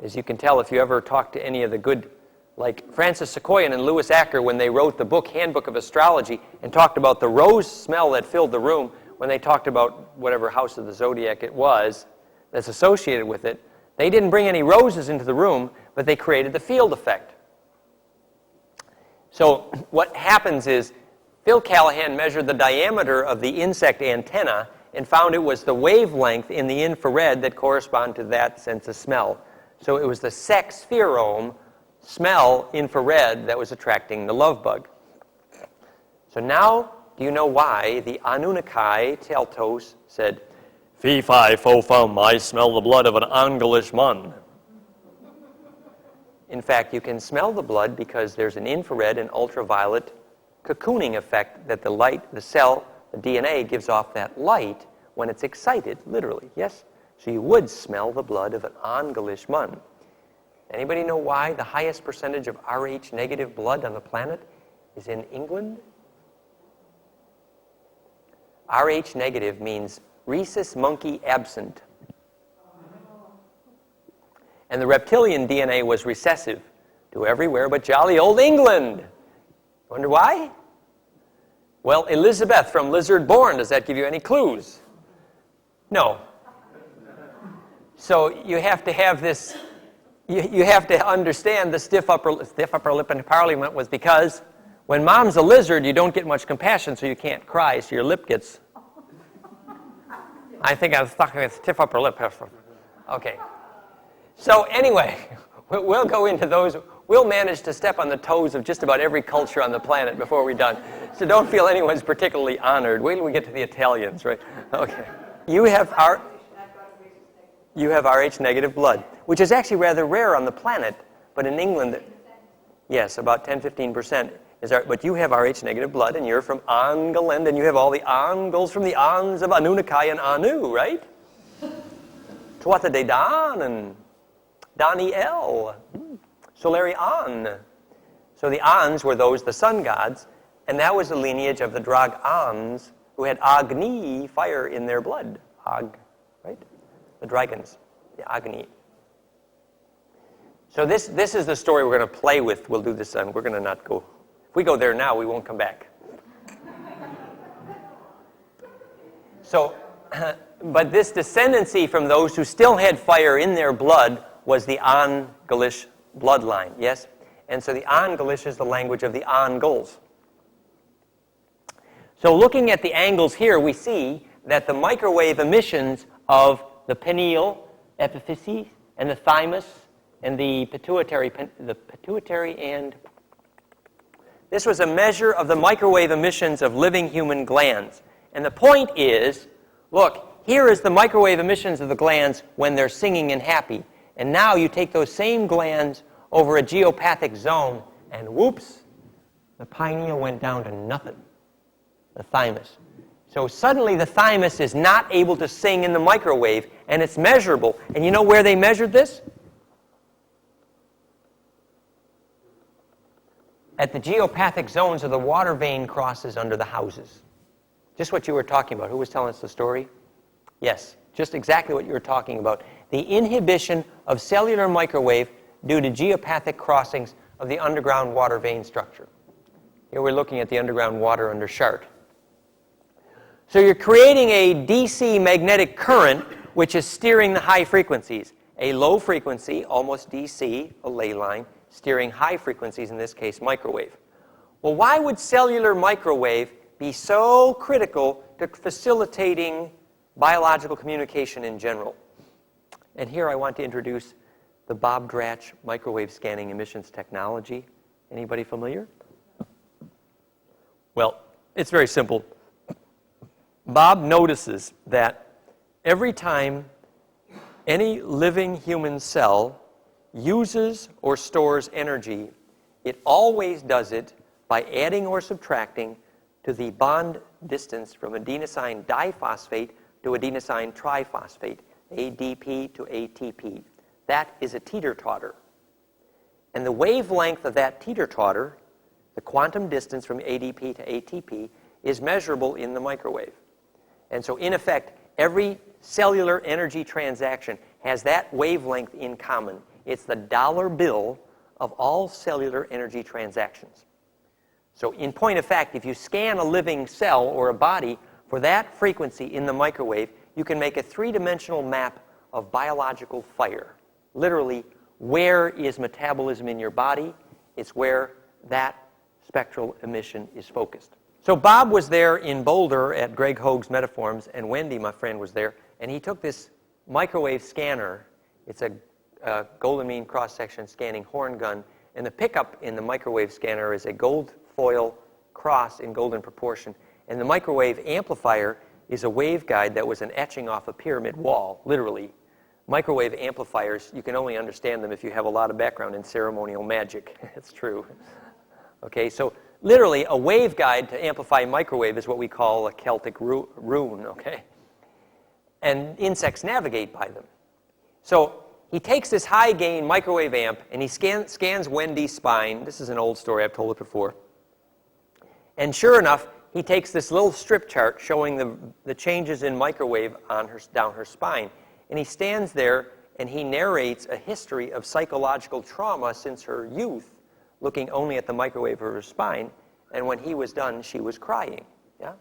As you can tell if you ever talk to any of the good, like Francis Sequoian and Louis Acker, when they wrote the book Handbook of Astrology and talked about the rose smell that filled the room, when they talked about whatever house of the zodiac it was that's associated with it, they didn't bring any roses into the room, but they created the field effect. So what happens is Phil Callahan measured the diameter of the insect antenna and found it was the wavelength in the infrared that corresponded to that sense of smell. So it was the sex spherome smell infrared that was attracting the love bug. So now, do you know why the Anunnaki Teltos said, "Fee fi fo fum, I smell the blood of an Englishman"? In fact, you can smell the blood because there's an infrared and ultraviolet cocooning effect that the light, the cell, the DNA gives off that light when it's excited, literally, yes? So you would smell the blood of an Englishman. Anybody know why the highest percentage of Rh negative blood on the planet is in England? Rh negative means rhesus monkey absent. And the reptilian DNA was recessive to everywhere but jolly old England. Wonder why? Well, Elizabeth from Lizard Born, does that give you any clues? No. So you have to have this, you have to understand the stiff upper lip in Parliament was because when mom's a lizard, you don't get much compassion, so you can't cry, so your lip gets... I think I'm stuck with stiff upper lip. Okay. So anyway, we'll go into those. We'll manage to step on the toes of just about every culture on the planet before we're done. So don't feel anyone's particularly honored. Wait till we get to the Italians, right? Okay. You have Rh negative blood, which is actually rather rare on the planet, but in England, yes, about 10-15%. But you have Rh negative blood, and you're from England, and you have all the Angles from the Ans of Anunnaki and Anu, right? Tuatha De Dan and Daniel, Solari An. So the Ans were those, the sun gods, and that was the lineage of the Dragons, who had Agni, fire, in their blood. Right? The dragons, the Agni. So this is the story we're going to play with. We'll do this, we're going to not go... If we go there now, we won't come back. So, but this descendancy from those who still had fire in their blood was the Anglish bloodline, yes? And so the Anglish is the language of the Angles. So looking at the angles here, we see that the microwave emissions of the pineal epiphyses and the thymus and the pituitary and... This was a measure of the microwave emissions of living human glands. And the point is, look, here is the microwave emissions of the glands when they're singing and happy. And now you take those same glands over a geopathic zone, and whoops, the pineal went down to nothing, the thymus. So suddenly the thymus is not able to sing in the microwave, and it's measurable. And you know where they measured this? at the geopathic zones of the water vein crosses under the houses. Just what you were talking about. Who was telling us the story? Yes, just exactly what you were talking about. The inhibition of cellular microwave due to geopathic crossings of the underground water vein structure. Here we're looking at the underground water under Chart. So you're creating a DC magnetic current which is steering the high frequencies. A low frequency, almost DC, a ley line, steering high frequencies, in this case microwave. Well, why would cellular microwave be so critical to facilitating biological communication in general? And here I want to introduce the Bob Dratch microwave scanning emissions technology. Anybody familiar? Well, it's very simple. Bob notices that every time any living human cell uses or stores energy, it always does it by adding or subtracting to the bond distance from adenosine diphosphate to adenosine triphosphate, ADP to ATP. That is a teeter-totter. And the wavelength of that teeter-totter, the quantum distance from ADP to ATP, is measurable in the microwave. And so, in effect, every cellular energy transaction has that wavelength in common. It's the dollar bill of all cellular energy transactions. So, in point of fact, if you scan a living cell or a body for that frequency in the microwave, you can make a three-dimensional map of biological fire. Literally, where is metabolism in your body? It's where that spectral emission is focused. So Bob was there in Boulder at Greg Hoag's Metaforms, and Wendy, my friend, was there, and he took this microwave scanner. It's a golden mean cross-section scanning horn gun, and the pickup in the microwave scanner is a gold foil cross in golden proportion, and the microwave amplifier is a waveguide that was an etching off a pyramid wall, literally. Microwave amplifiers, you can only understand them if you have a lot of background in ceremonial magic. It's true. Okay, so literally a waveguide to amplify microwave is what we call a Celtic rune, okay? And insects navigate by them. So he takes this high-gain microwave amp and he scans Wendy's spine. This is an old story, I've told it before. And sure enough, he takes this little strip chart showing the changes in microwave on down her spine. And he stands there and he narrates a history of psychological trauma since her youth, looking only at the microwave of her spine. And when he was done, she was crying. Yeah?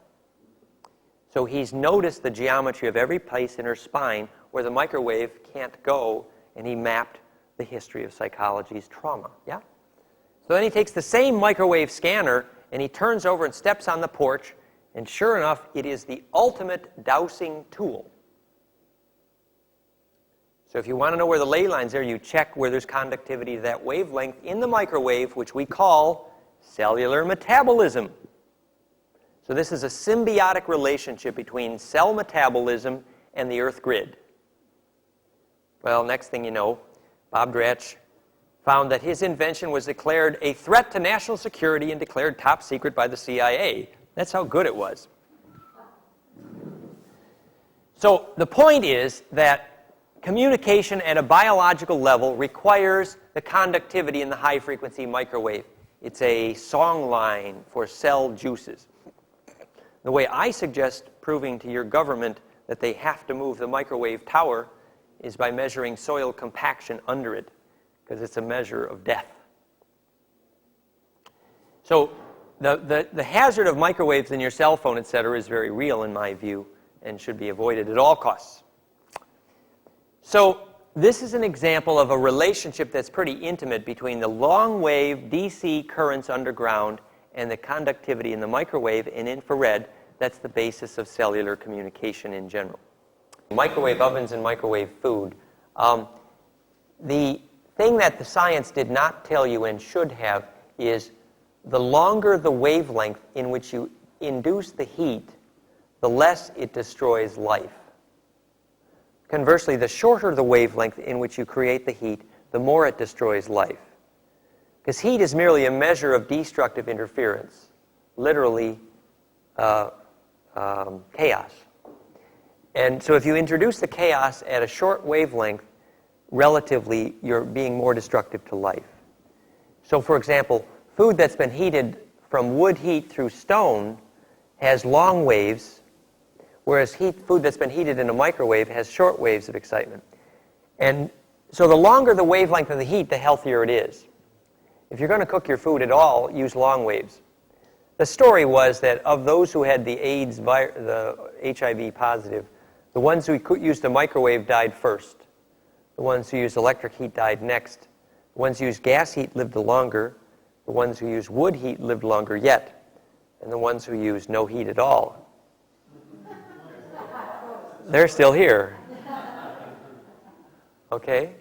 So he's noticed the geometry of every place in her spine where the microwave can't go, and he mapped the history of psychology's trauma. Yeah? So then he takes the same microwave scanner and he turns over and steps on the porch, and sure enough, it is the ultimate dowsing tool. So if you want to know where the ley lines are, you check where there's conductivity to that wavelength in the microwave, which we call cellular metabolism. So this is a symbiotic relationship between cell metabolism and the Earth grid. Well, next thing you know, Bob Dratch found that his invention was declared a threat to national security and declared top secret by the CIA. That's how good it was. So the point is that communication at a biological level requires the conductivity in the high-frequency microwave. It's a song line for cell juices. The way I suggest proving to your government that they have to move the microwave tower is by measuring soil compaction under it, because it's a measure of death. So the hazard of microwaves in your cell phone, etc., is very real in my view and should be avoided at all costs. So this is an example of a relationship that's pretty intimate between the long-wave DC currents underground and the conductivity in the microwave and infrared. That's the basis of cellular communication in general. Microwave ovens and microwave food. The thing that the science did not tell you and should have is the longer the wavelength in which you induce the heat, the less it destroys life. Conversely, the shorter the wavelength in which you create the heat, the more it destroys life. Because heat is merely a measure of destructive interference, literally chaos. And so if you introduce the chaos at a short wavelength, relatively, you're being more destructive to life. So for example, food that's been heated from wood heat through stone has long waves, whereas food that's been heated in a microwave has short waves of excitement. And so the longer the wavelength of the heat, the healthier it is. If you're going to cook your food at all, use long waves. The story was that of those who had the the HIV positive, the ones who used the microwave died first. The ones who used electric heat died next. The ones who used gas heat lived longer. The ones who used wood heat lived longer yet. And the ones who used no heat at all, they're still here. Okay?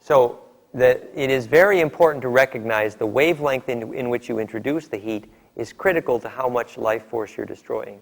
So it is very important to recognize the wavelength in which you introduce the heat is critical to how much life force you're destroying.